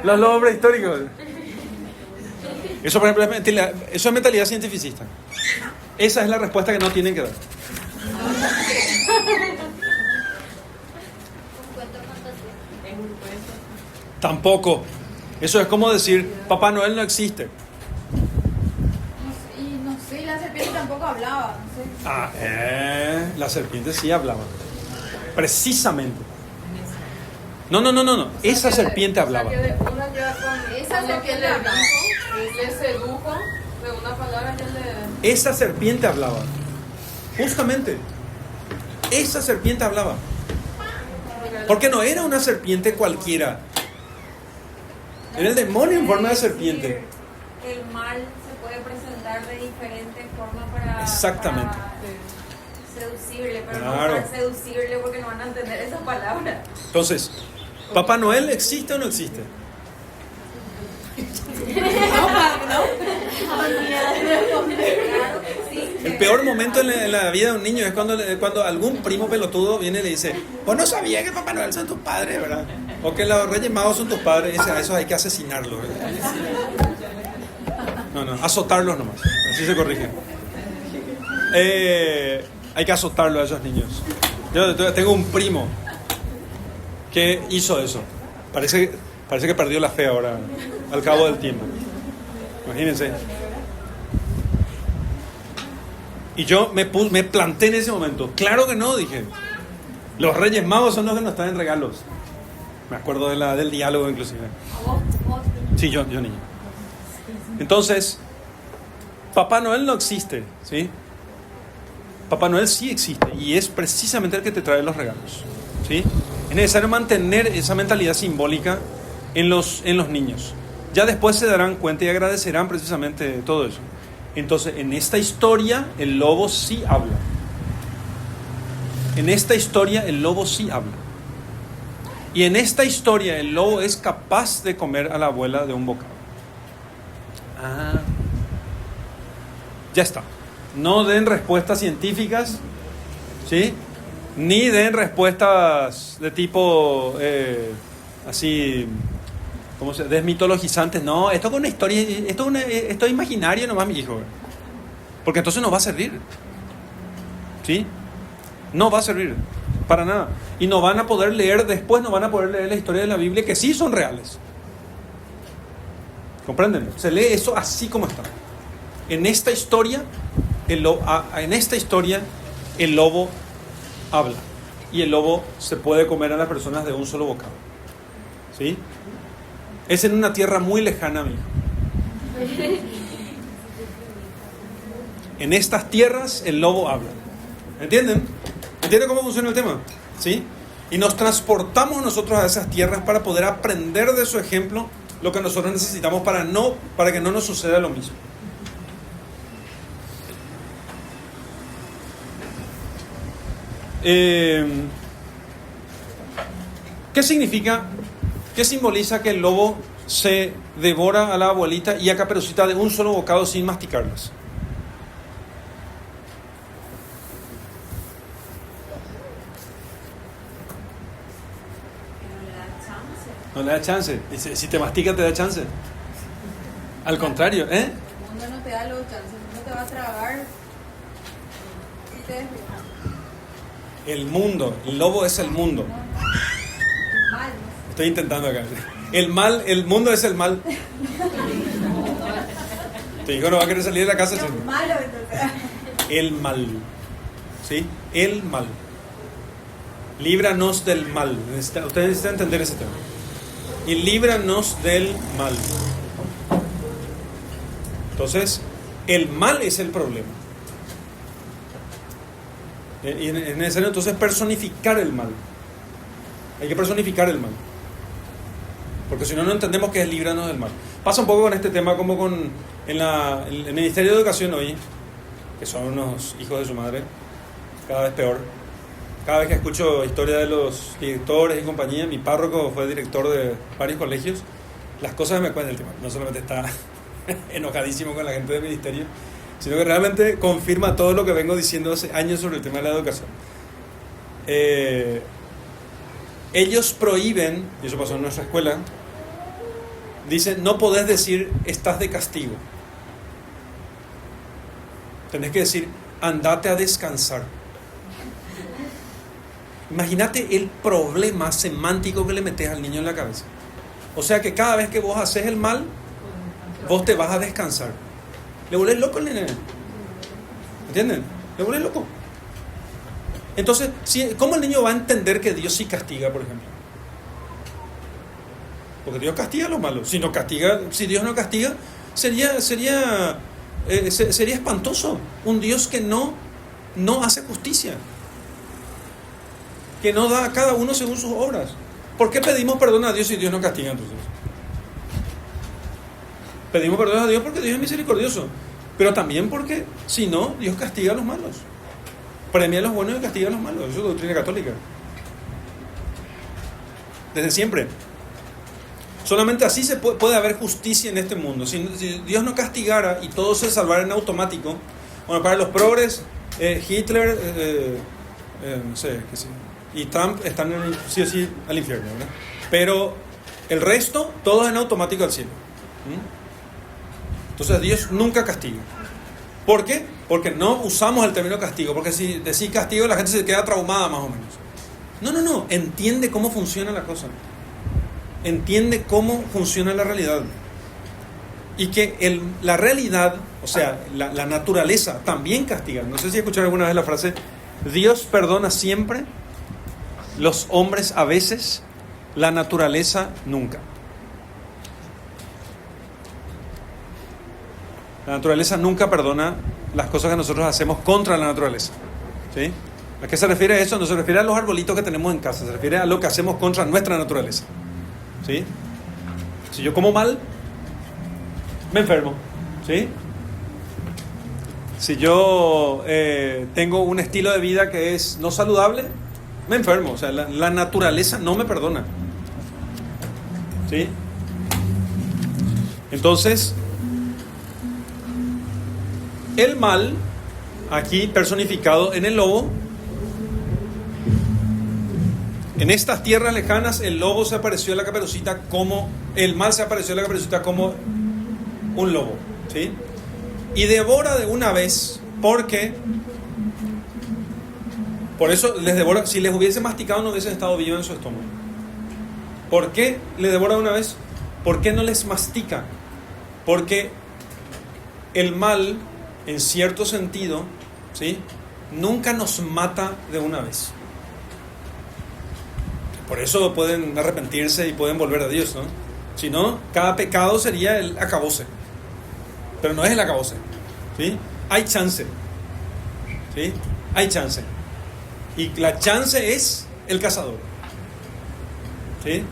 Los lobos prehistóricos. Eso, por ejemplo, eso es mentalidad cientificista. Esa es la respuesta que no tienen que dar. Tampoco. Eso es como decir, Papá Noel no existe. Y no sé, la serpiente tampoco hablaba. No sé. La serpiente sí hablaba. Precisamente. No. Esa serpiente hablaba. Esa serpiente hablaba. Le sedujo de una palabra que le... Esa serpiente hablaba. Justamente. Esa serpiente hablaba. Porque no era una serpiente cualquiera. Era el demonio en forma de serpiente. El mal se puede presentar de diferentes formas para... Exactamente. Para seducirle, pero claro. No para seducirle porque no van a entender esa palabra. Entonces, ¿Papá Noel existe o no existe? El peor momento en la vida de un niño es cuando algún primo pelotudo viene y le dice, vos no sabías que Papá Noel son tus padres, ¿verdad? O que los Reyes Magos son tus padres. Y dice, a esos hay que asesinarlos, ¿verdad? No, azotarlos nomás. Así se corrige. Hay que azotarlos a esos niños. Yo tengo un primo que hizo eso. Parece que perdió la fe ahora, al cabo del tiempo. Imagínense. Y yo me planté en ese momento. Claro que no, dije. Los Reyes Magos son los que nos traen regalos. Me acuerdo del diálogo inclusive. Sí, yo niño. Entonces, Papá Noel no existe, ¿sí? Papá Noel sí existe y es precisamente el que te trae los regalos, ¿sí? Es necesario mantener esa mentalidad simbólica en los niños. Ya después se darán cuenta y agradecerán precisamente todo eso. Entonces, en esta historia, el lobo sí habla. En esta historia, el lobo sí habla. Y en esta historia, el lobo es capaz de comer a la abuela de un bocado. Ya está. No den respuestas científicas, ¿sí? Ni den respuestas de tipo así, ¿cómo se? Desmitologizantes. No, esto es una historia, esto es imaginario nomás, mi hijo. Porque entonces no va a servir, ¿sí? No va a servir para nada. Y no van a poder leer después, no van a poder leer la historia de la Biblia que sí son reales. ¿Comprenden? Se lee eso así como está. En esta historia, el lobo habla. Y el lobo se puede comer a las personas de un solo bocado. ¿Sí? Es en una tierra muy lejana, amigo. En estas tierras el lobo habla. ¿Entienden? ¿Entienden cómo funciona el tema? ¿Sí? Y nos transportamos nosotros a esas tierras para poder aprender de su ejemplo lo que nosotros necesitamos para que no nos suceda lo mismo. ¿Qué significa? ¿Qué simboliza que el lobo se devora a la abuelita y a Caperucita de un solo bocado sin masticarlas? No le da chance. Si te mastica, te da chance. Al contrario, ¿eh? El mundo no te da los chances, el mundo te va a tragar y te desvía. El mundo, el lobo es el mundo. Mal. Estoy intentando acá. El mundo es el mal. Te digo, no va a querer salir de la casa. Lo malo, entonces. El mal. ¿Sí? El mal. Líbranos del mal. Ustedes necesitan entender ese tema. Y líbranos del mal. Entonces, el mal es el problema. Y es necesario entonces personificar el mal. Hay que personificar el mal. Porque si no, no entendemos qué es líbranos del mal. Pasa un poco con este tema como con el Ministerio de Educación hoy, que son unos hijos de su madre, cada vez peor. Cada vez que escucho historia de los directores y compañía, mi párroco fue director de varios colegios, las cosas me cuentan el tema. No solamente está enojadísimo con la gente del ministerio, sino que realmente confirma todo lo que vengo diciendo hace años sobre el tema de la educación. Ellos prohíben, y eso pasó en nuestra escuela, dicen, no podés decir estás de castigo. Tenés que decir, andate a descansar. Imagínate el problema semántico que le metes al niño en la cabeza. O sea que cada vez que vos haces el mal, vos te vas a descansar. Le volvés loco al nene. ¿Entienden? Le volvés loco. Entonces, ¿cómo el niño va a entender que Dios sí castiga, por ejemplo? Porque Dios castiga a los malos. Si Dios no castiga, sería espantoso. Un Dios que no hace justicia. Que no da a cada uno según sus obras. ¿Por qué pedimos perdón a Dios si Dios no castiga entonces? Pedimos perdón a Dios porque Dios es misericordioso. Pero también porque, si no, Dios castiga a los malos. Premia a los buenos y castiga a los malos. Eso es doctrina católica. Desde siempre. Solamente así puede haber justicia en este mundo. Si Dios no castigara y todo se salvara en automático, bueno, para los progres, Hitler, no sé, qué sé, y Trump están sí o sí al infierno, ¿verdad? Pero el resto, todos en automático al cielo. Entonces Dios nunca castiga. ¿Por qué? Porque no usamos el término castigo. Porque si decís castigo, la gente se queda traumada más o menos. No. Entiende cómo funciona la cosa. Entiende cómo funciona la realidad. Y que la realidad, o sea, la naturaleza también castiga. No sé si escucharon alguna vez la frase, Dios perdona siempre, los hombres a veces, la naturaleza nunca. La naturaleza nunca perdona las cosas que nosotros hacemos contra la naturaleza. ¿Sí? ¿A qué se refiere eso? No se refiere a los arbolitos que tenemos en casa, se refiere a lo que hacemos contra nuestra naturaleza. ¿Sí? Si yo como mal, me enfermo. ¿Sí? Si yo tengo un estilo de vida que es no saludable, me enfermo. O sea, la naturaleza no me perdona. ¿Sí? Entonces, el mal, aquí personificado en el lobo, en estas tierras lejanas, el lobo se apareció a la Caperucita el mal se apareció a la Caperucita como un lobo. ¿Sí? Y devora de una vez, porque por eso les devora. Si les hubiese masticado, no hubiesen estado vivos en su estómago. ¿Por qué le devora de una vez? ¿Por qué no les mastica? Porque el mal, en cierto sentido, ¿sí?, nunca nos mata de una vez. Por eso pueden arrepentirse y pueden volver a Dios, ¿no? Si no, cada pecado sería el acabose. Pero no es el acabose, ¿sí? Hay chance, ¿sí? Hay chance. Y la chance es el cazador. ¿sí?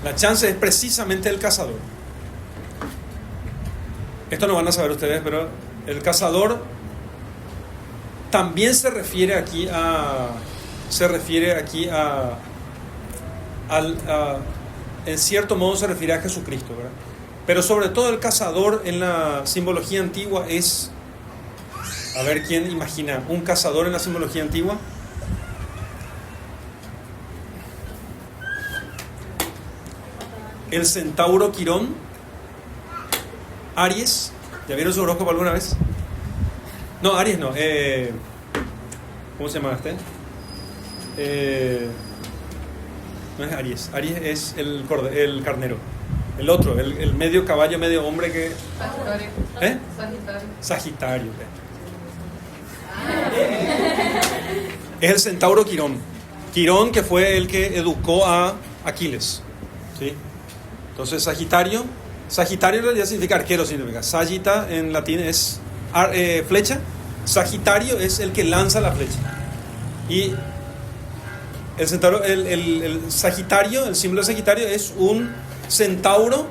La chance es precisamente el cazador. Esto no van a saber ustedes, pero el cazador también se refiere aquí en cierto modo se refiere a Jesucristo, ¿verdad? Pero sobre todo el cazador en la simbología antigua es, a ver quién imagina un cazador en la simbología antigua. El centauro Quirón, Aries. ¿Ya vieron su horóscopo alguna vez? No, Aries no. ¿Cómo se llama este? No es Aries. Aries es el carnero. El otro, el medio caballo, medio hombre que... Sagitario. ¿Eh? Sagitario. Sagitario. Es el centauro Quirón. Quirón, que fue el que educó a Aquiles. ¿Sí? Entonces, Sagitario en realidad significa arquero, significa. Sagitta en latín es flecha. Sagitario es el que lanza la flecha. Y el centauro, el Sagitario, el símbolo de Sagitario es un centauro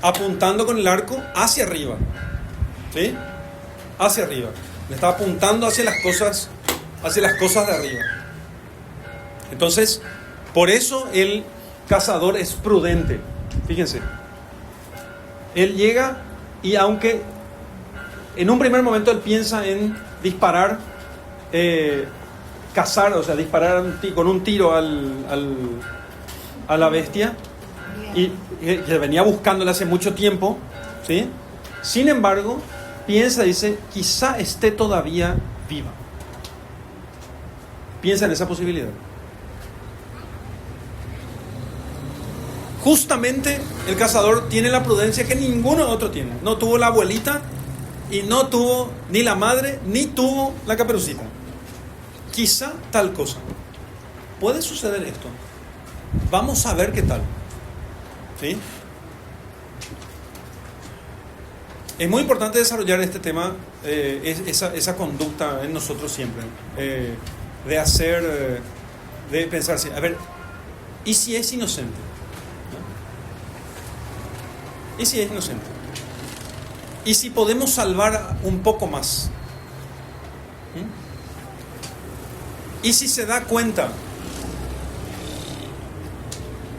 apuntando con el arco hacia arriba. ¿Sí? Hacia arriba. Le está apuntando hacia las cosas de arriba. Entonces, por eso el cazador es prudente. Fíjense. Él llega y aunque en un primer momento él piensa en disparar, cazar, o sea, disparar con un tiro a la bestia, y que venía buscándola hace mucho tiempo, ¿sí? Sin embargo, dice, quizá esté todavía viva. Piensa en esa posibilidad. Justamente el cazador tiene la prudencia que ninguno otro tiene. No tuvo la abuelita y no tuvo ni la madre ni tuvo la Caperucita. Quizá tal cosa. Puede suceder esto. Vamos a ver qué tal. ¿Sí? Es muy importante desarrollar este tema, esa conducta en nosotros siempre. De pensar, a ver, ¿y si es inocente? ¿Y si es inocente? ¿Y si podemos salvar un poco más? ¿Y si se da cuenta?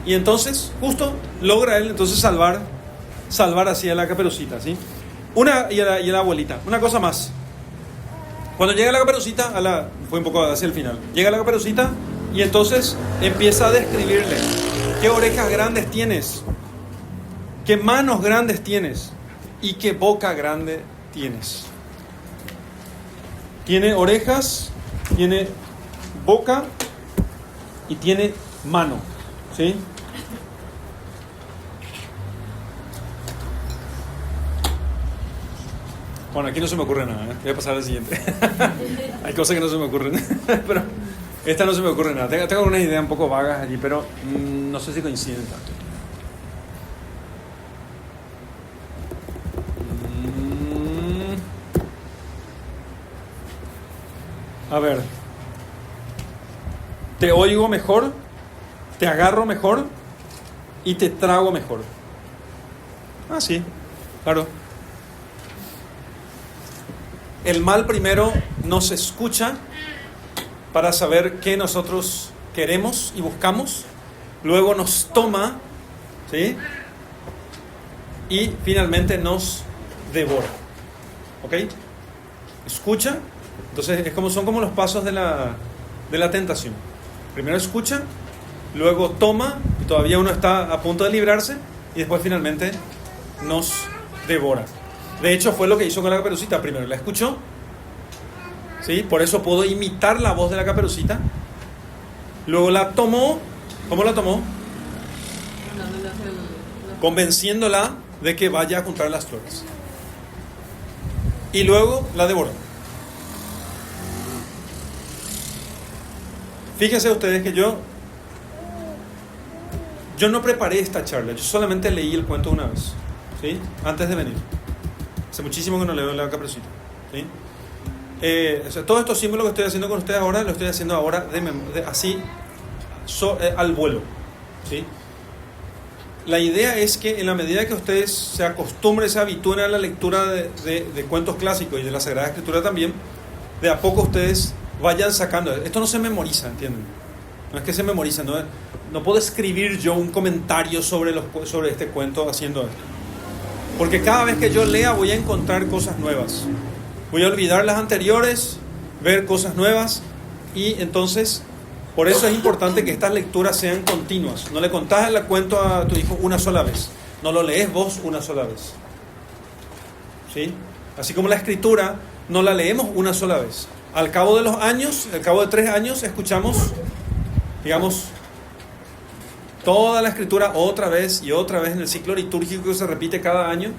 Y entonces, justo logra él entonces salvar así a la Caperucita, ¿sí? Y a la abuelita. Una cosa más. Cuando llega la Caperucita, fue un poco hacia el final. Llega la Caperucita y entonces empieza a describirle: ¿qué orejas grandes tienes? ¿Qué manos grandes tienes? ¿Y qué boca grande tienes? Tiene orejas, tiene boca y tiene mano, ¿sí? Bueno, aquí no se me ocurre nada, ¿eh? Voy a pasar al siguiente. Hay cosas que no se me ocurren, pero esta no se me ocurre nada. Tengo unas ideas un poco vagas allí, pero no sé si coinciden tanto. A ver, te oigo mejor, te agarro mejor y te trago mejor. Ah, sí, claro. El mal primero nos escucha para saber qué nosotros queremos y buscamos. Luego nos toma, ¿sí? Y finalmente nos devora. ¿Ok? Escucha. Entonces son como los pasos de la tentación. Primero escucha, luego toma, y todavía uno está a punto de librarse, y después finalmente nos devora. De hecho fue lo que hizo con la Caperucita. Primero la escuchó, ¿sí? Por eso pudo imitar la voz de la Caperucita. Luego la tomó. ¿Cómo la tomó? Convenciéndola de que vaya a juntar las flores. Y luego la devoró. Fíjense ustedes que yo no preparé esta charla, yo solamente leí el cuento una vez, ¿sí? Antes de venir. Hace muchísimo que no leo la Caperucita, ¿sí? O sea, todos estos símbolos que estoy haciendo con ustedes ahora, lo estoy haciendo ahora así al vuelo, ¿sí? La idea es que en la medida que ustedes se acostumbren, se habitúen a la lectura de cuentos clásicos y de la Sagrada Escritura también, de a poco ustedes vayan sacando. Esto no se memoriza, ¿entienden? No es que se memoriza, no puedo escribir yo un comentario sobre este cuento haciendo esto. Porque cada vez que yo lea voy a encontrar cosas nuevas. Voy a olvidar las anteriores, ver cosas nuevas, y entonces por eso es importante que estas lecturas sean continuas. No le contás el cuento a tu hijo una sola vez, no lo lees vos una sola vez, ¿sí? Así como la escritura no la leemos una sola vez. Al cabo de los años, al cabo de 3 años, escuchamos, digamos, toda la escritura otra vez y otra vez en el ciclo litúrgico que se repite cada año,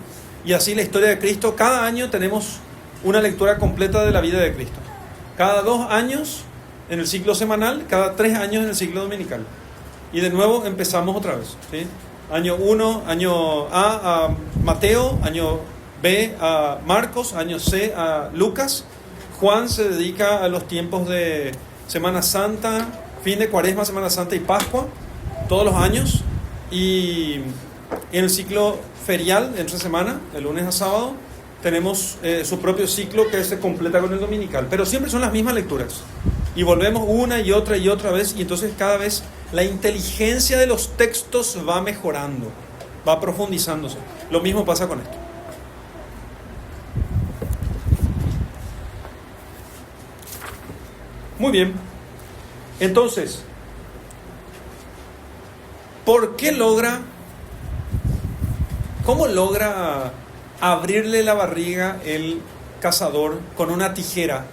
y así la historia de Cristo. Cada año tenemos una lectura completa de la vida de Cristo. Cada 2 años en el ciclo semanal, cada 3 años en el ciclo dominical. Y de nuevo empezamos otra vez, ¿sí? Año 1, año A Mateo, año B a Marcos, año C a Lucas. Juan se dedica a los tiempos de Semana Santa, fin de Cuaresma, Semana Santa y Pascua, todos los años. Y en el ciclo ferial, entre semana, de lunes a sábado, tenemos su propio ciclo que se completa con el dominical. Pero siempre son las mismas lecturas. Y volvemos una y otra vez, y entonces cada vez la inteligencia de los textos va mejorando, va profundizándose. Lo mismo pasa con esto. Muy bien. Entonces, ¿cómo logra abrirle la barriga el cazador con una tijera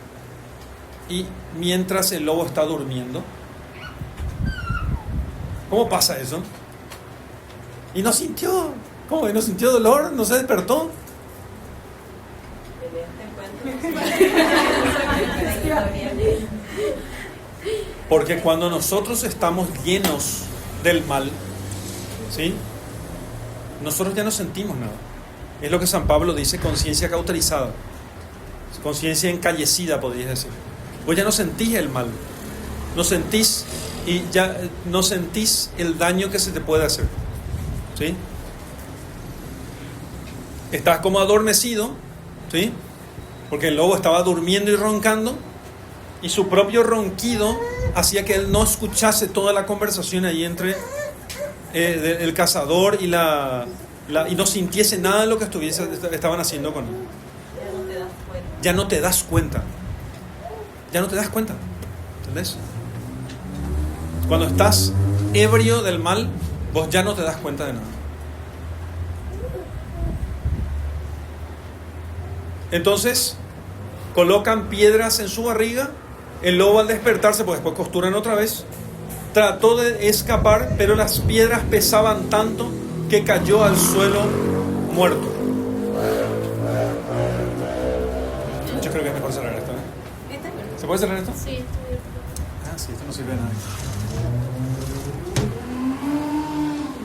y mientras el lobo está durmiendo? ¿Cómo pasa eso? Y no sintió, ¿cómo? ¿Y no sintió dolor? ¿No se despertó? Porque cuando nosotros estamos llenos del mal, ¿sí?, nosotros ya no sentimos nada. Es lo que San Pablo dice, conciencia cauterizada, conciencia encallecida, podrías decir. Vos ya no sentís el mal, no sentís, y ya no sentís el daño que se te puede hacer, ¿sí? Estás como adormecido, ¿sí?, porque el lobo estaba durmiendo y roncando, y su propio ronquido hacía que él no escuchase toda la conversación ahí entre el cazador y y no sintiese nada de lo que estaban haciendo con él. Ya no te das cuenta. Ya no te das cuenta. ¿Entendés? Cuando estás ebrio del mal, vos ya no te das cuenta de nada. Entonces, colocan piedras en su barriga. El lobo, al despertarse, pues después costuran otra vez, trató de escapar, pero las piedras pesaban tanto que cayó al suelo muerto. Yo creo que es mejor cerrar esto, ¿eh? ¿Se puede cerrar esto? Sí, está bien. Ah, sí, esto no sirve de nada.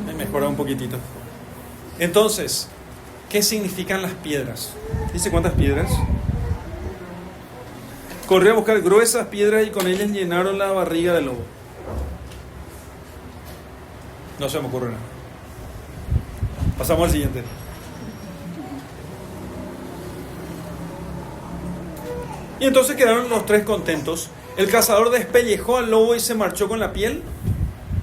Me mejora un poquitito. Entonces, ¿qué significan las piedras? ¿Dice cuántas piedras? Corrió a buscar gruesas piedras y con ellas llenaron la barriga del lobo. No se me ocurre nada. Pasamos al siguiente. Y entonces quedaron los 3 contentos. El cazador despellejó al lobo y se marchó con la piel.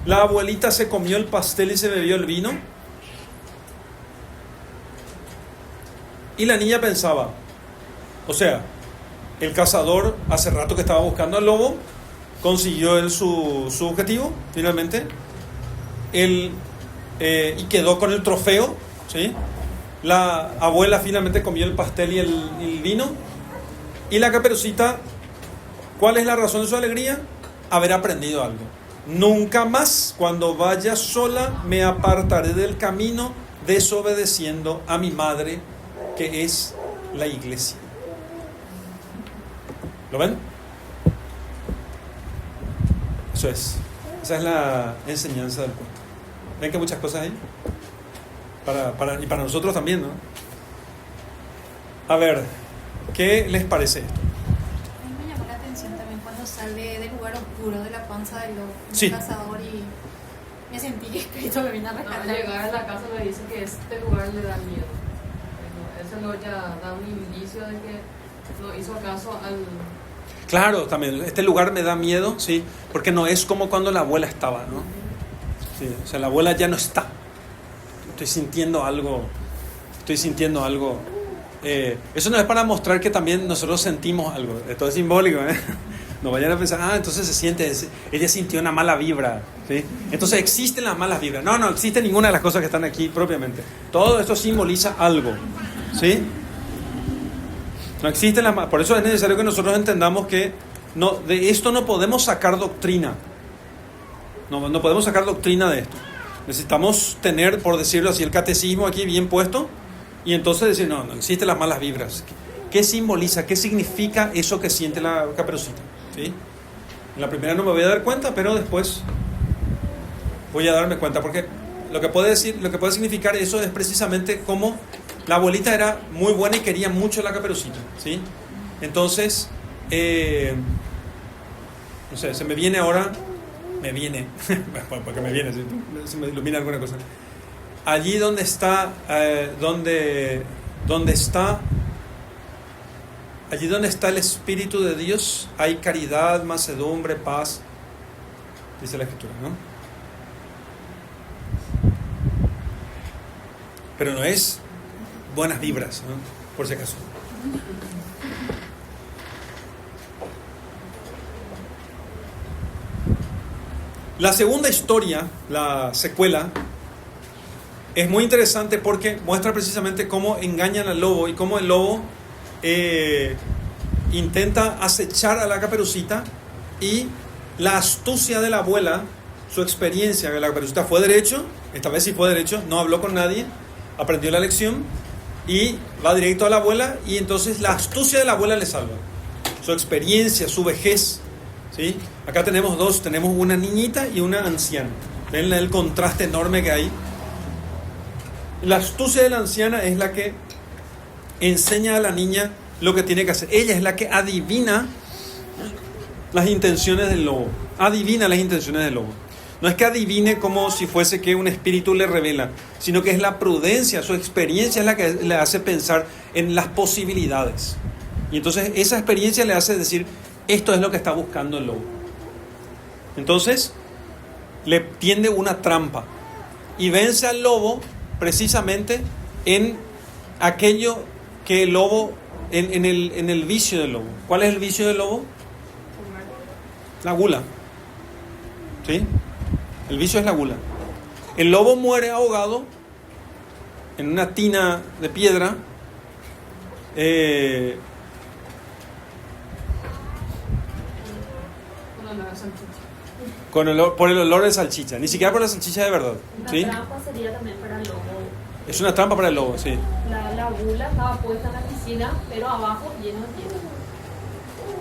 La abuelita se comió el pastel y se bebió el vino. Y la niña pensaba, o sea, el cazador hace rato que estaba buscando al lobo, consiguió él su objetivo, finalmente, y quedó con el trofeo, ¿sí? La abuela finalmente comió el pastel y el vino, y la Caperucita, ¿cuál es la razón de su alegría? Haber aprendido algo. Nunca más, cuando vaya sola, me apartaré del camino desobedeciendo a mi madre, que es la iglesia. ¿Lo ven? Eso es. Esa es la enseñanza del cuento. ¿Ven que hay muchas cosas ahí? Y para nosotros también, ¿no? A ver, ¿qué les parece esto? A mí me llamó la atención también cuando sale del lugar oscuro de la panza del lobo, Sí. el cazador, y me sentí que Cristo me vino a No, al rescatar. llegar a la casa le dice que este lugar le da miedo. Eso lo ya da un indicio de que no hizo caso al... Claro, también, este lugar me da miedo, sí, porque no es como cuando la abuela estaba, ¿no? Sí, o sea, la abuela ya no está. Estoy sintiendo algo. Eso no es para mostrar que también nosotros sentimos algo. Esto es simbólico, ¿eh? No vayan a pensar, entonces ella sintió una mala vibra, ¿sí? Entonces existen las malas vibras. No existe ninguna de las cosas que están aquí propiamente. Todo esto simboliza algo, ¿sí? No existen las malas. Por eso es necesario que nosotros entendamos que de esto no podemos sacar doctrina. No podemos sacar doctrina de esto. Necesitamos tener, por decirlo así, el catecismo aquí bien puesto y entonces decir, no existen las malas vibras. ¿Qué simboliza? ¿Qué significa eso que siente la Caperucita? ¿Sí? En la primera no me voy a dar cuenta, pero después voy a darme cuenta, porque lo que puede significar eso es precisamente como la abuelita era muy buena y quería mucho a la Caperucita, ¿sí? Entonces, no sé, se me viene ahora, porque me viene, ¿sí? Se me ilumina alguna cosa. Allí donde está, allí donde está el Espíritu de Dios, hay caridad, mansedumbre, paz, dice la Escritura, ¿no? Pero no es buenas vibras, ¿no? Por si acaso. La segunda historia, la secuela, es muy interesante porque muestra precisamente cómo engañan al lobo y cómo el lobo intenta acechar a la Caperucita, y la astucia de la abuela, su experiencia, que la Caperucita fue derecho, esta vez sí fue derecho, no habló con nadie, aprendió la lección y va directo a la abuela, y entonces la astucia de la abuela le salva, su experiencia, su vejez, ¿sí? Acá tenemos una niñita y una anciana. Ven el contraste enorme que hay. La astucia de la anciana es la que enseña a la niña lo que tiene que hacer. Ella es la que adivina las intenciones del lobo. No es que adivine como si fuese que un espíritu le revela, sino que es la prudencia, su experiencia es la que le hace pensar en las posibilidades. Y entonces esa experiencia le hace decir, esto es lo que está buscando el lobo. Entonces le tiende una trampa y vence al lobo precisamente en aquello que el lobo, en el vicio del lobo. ¿Cuál es el vicio del lobo? La gula. ¿Sí? El vicio es la gula. El lobo muere ahogado en una tina de piedra, por el olor de salchicha, ni siquiera por la salchicha de verdad. ¿Sí? La trampa sería también para el lobo. Es una trampa para el lobo, sí. La gula estaba puesta en la piscina, pero abajo lleno de piedra.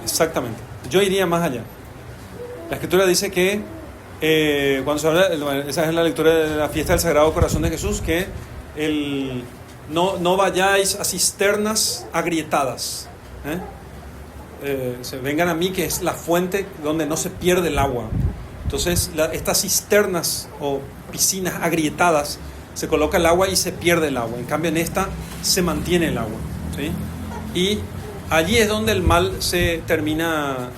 Exactamente. Yo iría más allá. La Escritura dice que cuando se habla, esa es la lectura de la fiesta del Sagrado Corazón de Jesús, que no vayáis a cisternas agrietadas. Vengan a mí, que es la fuente donde no se pierde el agua. Entonces, estas cisternas o piscinas agrietadas, se coloca el agua y se pierde el agua. En cambio, en esta se mantiene el agua, ¿sí? Y allí es donde el mal se termina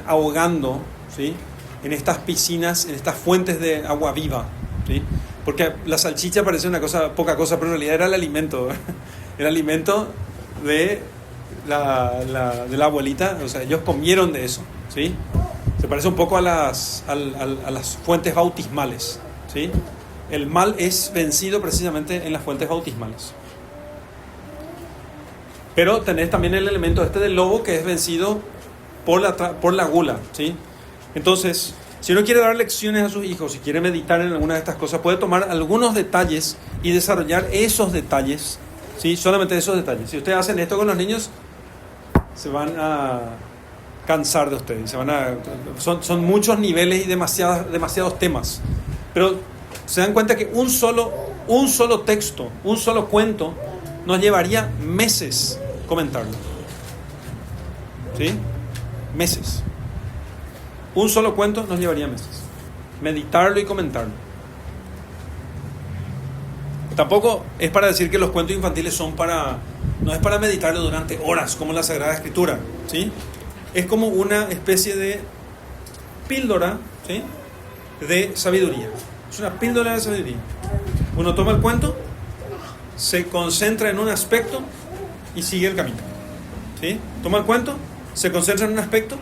ahogando, ¿sí? En estas piscinas, en estas fuentes de agua viva, ¿sí? Porque la salchicha parece poca cosa, pero en realidad era el alimento, el alimento de la abuelita. O sea, ellos comieron de eso, ¿sí? Se parece un poco a las fuentes bautismales, ¿sí? El mal es vencido precisamente en las fuentes bautismales. Pero tenés también el elemento del lobo, que es vencido por la gula, ¿sí? Entonces, si uno quiere dar lecciones a sus hijos, si quiere meditar en alguna de estas cosas, puede tomar algunos detalles y desarrollar esos detalles, ¿sí? Solamente esos detalles. Si ustedes hacen esto con los niños, se van a cansar de ustedes. Son muchos niveles y demasiados temas. Pero se dan cuenta que un solo texto, un solo cuento, nos llevaría meses comentarlo. ¿Sí? Meses. Un solo cuento nos llevaría meses. Meditarlo y comentarlo. Tampoco es para decir que los cuentos infantiles no es para meditarlo durante horas, como la Sagrada Escritura, ¿sí? Es como una especie de píldora, ¿sí?, de sabiduría. Es una píldora de sabiduría. Uno toma el cuento, se concentra en un aspecto y sigue el camino, ¿sí? Toma el cuento, se concentra en un aspecto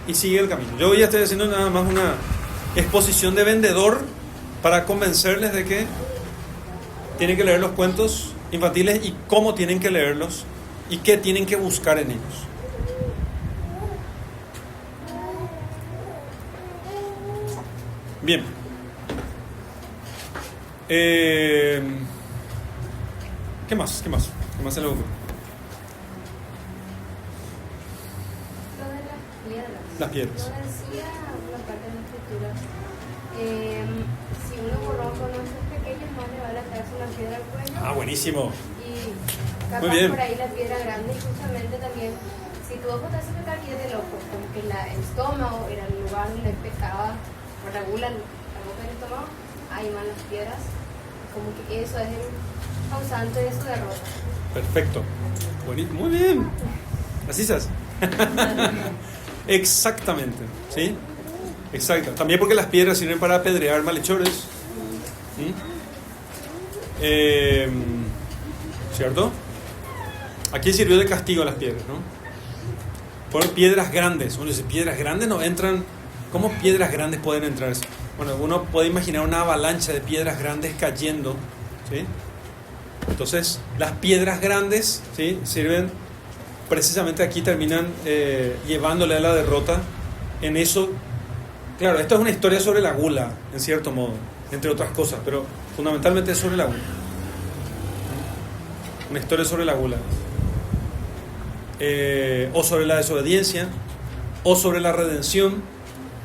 y sigue el camino. Yo ya estoy haciendo nada más una exposición de vendedor para convencerles de que tienen que leer los cuentos infantiles y cómo tienen que leerlos y qué tienen que buscar en ellos. Bien. ¿Qué más? ¿Qué más se le ocurre? Lo de las piedras. Las piedras. Lo decía una parte de la escritura. Si uno borró con nuestros pequeños, más le vale atarse una piedra al cuello. Ah, buenísimo. Y capaz Muy bien. por ahí la piedra grande, y justamente también, si tu ojo te hace pecar, y es de loco, como que el estómago era el lugar donde pecaba, por la gula, la boca del estómago, ahí van las piedras, como que eso es el causante de su derrota. Perfecto. Muy bien. Así se hace. Exactamente. ¿Sí? Exacto. También porque las piedras sirven para apedrear malhechores. ¿Cierto? Aquí sirvió de castigo a las piedras, ¿no? Fueron piedras grandes. Uno dice, piedras grandes no entran. ¿Cómo piedras grandes pueden entrar? Bueno, uno puede imaginar una avalancha de piedras grandes cayendo, ¿sí? Entonces, las piedras grandes, ¿sí?, sirven, precisamente aquí terminan llevándole a la derrota en eso. Claro, esto es una historia sobre la gula, en cierto modo, entre otras cosas, pero fundamentalmente es sobre la gula. Una historia sobre la gula. O sobre la desobediencia, o sobre la redención,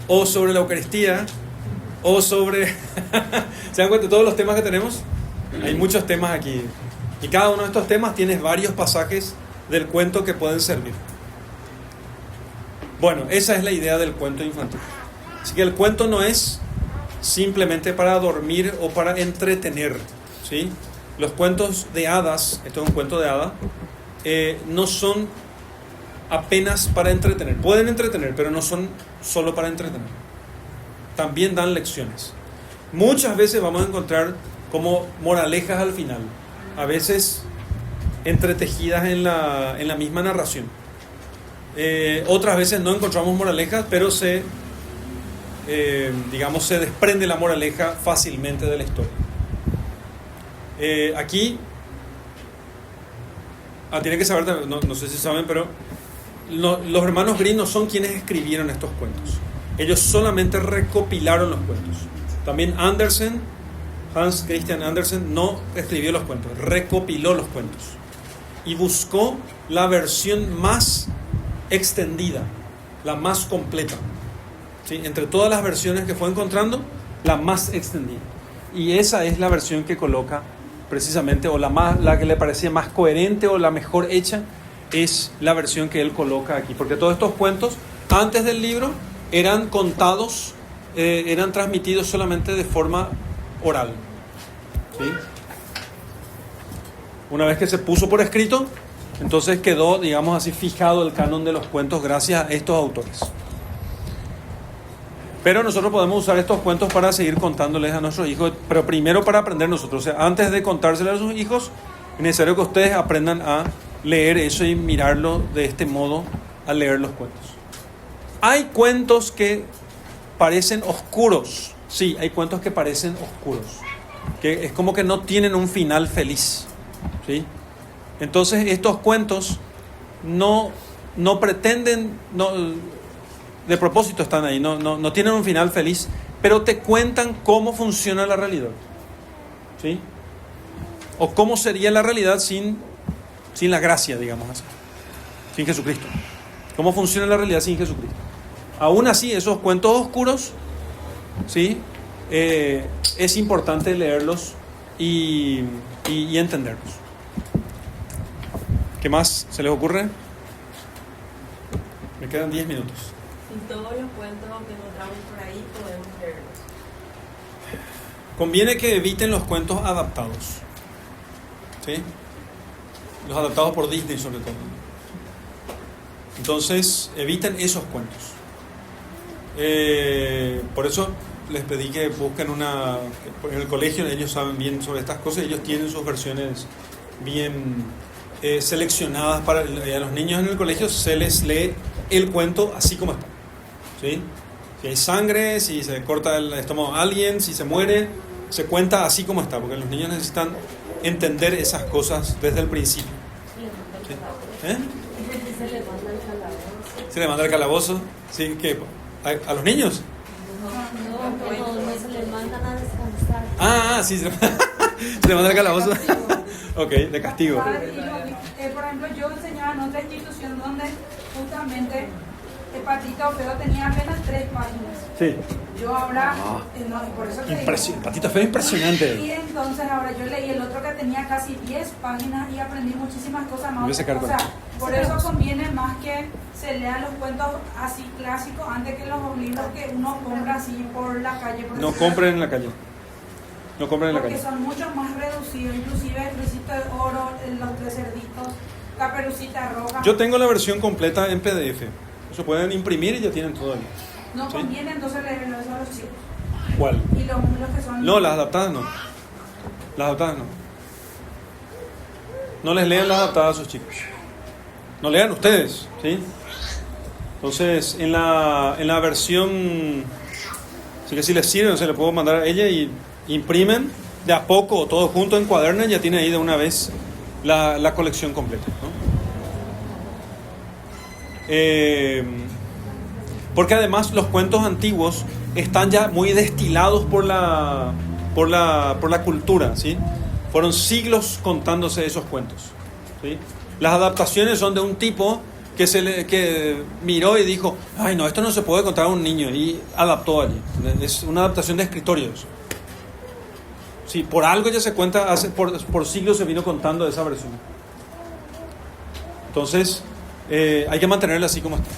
o sobre la Eucaristía, o sobre... ¿Se dan cuenta de todos los temas que tenemos? Hay muchos temas aquí. Y cada uno de estos temas tiene varios pasajes del cuento que pueden servir. Bueno, esa es la idea del cuento infantil. Así que el cuento no es simplemente para dormir o para entretener, ¿sí? Los cuentos de hadas, esto es un cuento de hada, no son apenas para entretener. Pueden entretener, pero no son solo para entretener. También dan lecciones. Muchas veces vamos a encontrar como moralejas al final, a veces entretejidas en la misma narración. Otras veces no encontramos moralejas, pero se desprende la moraleja fácilmente de la historia. Aquí tienen que saber, no sé si saben, pero los hermanos Grimm no son quienes escribieron estos cuentos. Ellos solamente recopilaron los cuentos. También Hans Christian Andersen, no escribió los cuentos, recopiló los cuentos y buscó la versión más extendida, la más completa, ¿sí? Entre todas las versiones que fue encontrando, la más extendida. Y esa es la versión que coloca precisamente, o la que le parecía más coherente o la mejor hecha, es la versión que él coloca aquí. Porque todos estos cuentos, antes del libro, eran contados, eran transmitidos solamente de forma oral, ¿sí? Una vez que se puso por escrito, entonces quedó, digamos así, fijado el canon de los cuentos gracias a estos autores. Pero nosotros podemos usar estos cuentos para seguir contándoles a nuestros hijos, pero primero para aprender nosotros. O sea, antes de contárselos a sus hijos, es necesario que ustedes aprendan a leer eso y mirarlo de este modo al leer los cuentos. Hay cuentos que parecen oscuros. Sí, hay cuentos que parecen oscuros, que es como que no tienen un final feliz, ¿sí? Entonces estos cuentos no pretenden, de propósito están ahí, no tienen un final feliz, pero te cuentan cómo funciona la realidad, ¿sí? O cómo sería la realidad sin la gracia, digamos así, sin Jesucristo. Cómo funciona la realidad sin Jesucristo. Aún así, esos cuentos oscuros, ¿sí? Es importante leerlos y entenderlos. ¿Qué más se les ocurre? Me quedan 10 minutos. Sí, Y todos los cuentos que encontramos por ahí podemos leerlos. Conviene que eviten los cuentos adaptados. ¿Sí? Los adaptados por Disney sobre todo. Entonces, eviten esos cuentos. Por eso les pedí que busquen en el colegio ellos saben bien sobre estas cosas, ellos tienen sus versiones bien seleccionadas para a los niños en el colegio se les lee el cuento así como está. ¿Sí? Si hay sangre, si se corta el estómago a alguien, si se muere, se cuenta así como está, porque los niños necesitan entender esas cosas desde el principio. ¿Sí? ¿Eh? Se le manda el calabozo. ¿Sí? ¿Qué? ¿A los niños? No se le mandan a descansar. Sí, se le manda el calabozo. Ok, de castigo. Por ejemplo, yo enseñaba en otra institución donde justamente el Patito Feo tenía apenas 3 páginas. Sí. Yo ahora, no, y por eso te digo. Patito Feo impresionante. Y entonces ahora yo leí el otro que tenía casi 10 páginas y aprendí muchísimas cosas más. Voy a sacar O sea, por eso conviene más que se lean los cuentos así clásicos antes que los libros que uno compra así por la calle. No compren en la calle. No compren en la Porque calle. son mucho más reducidos, inclusive el Luisito de Oro, los 3 cerditos, Caperucita Roja. Yo tengo la versión completa en PDF. Eso pueden imprimir y ya tienen todo ahí. No ¿Sí? conviene entonces leerlo eso a los chicos. ¿Cuál? Y los que son... No, las adaptadas no. Las adaptadas no. No les lean las adaptadas a sus chicos. No lean ustedes, ¿sí? Entonces, en la versión... Así que si les sirve, se le puedo mandar a ella y imprimen de a poco, todo junto en cuaderno, y ya tiene ahí de una vez la colección completa, ¿no? Porque además los cuentos antiguos están ya muy destilados por la cultura, ¿sí? Fueron siglos contándose esos cuentos, ¿sí? Las adaptaciones son de un tipo que miró y dijo, ay no, esto no se puede contar a un niño, y adaptó allí. Es una adaptación de escritorio eso. Sí, por algo ya se cuenta, por siglos se vino contando esa versión. Entonces, hay que mantenerla así como está.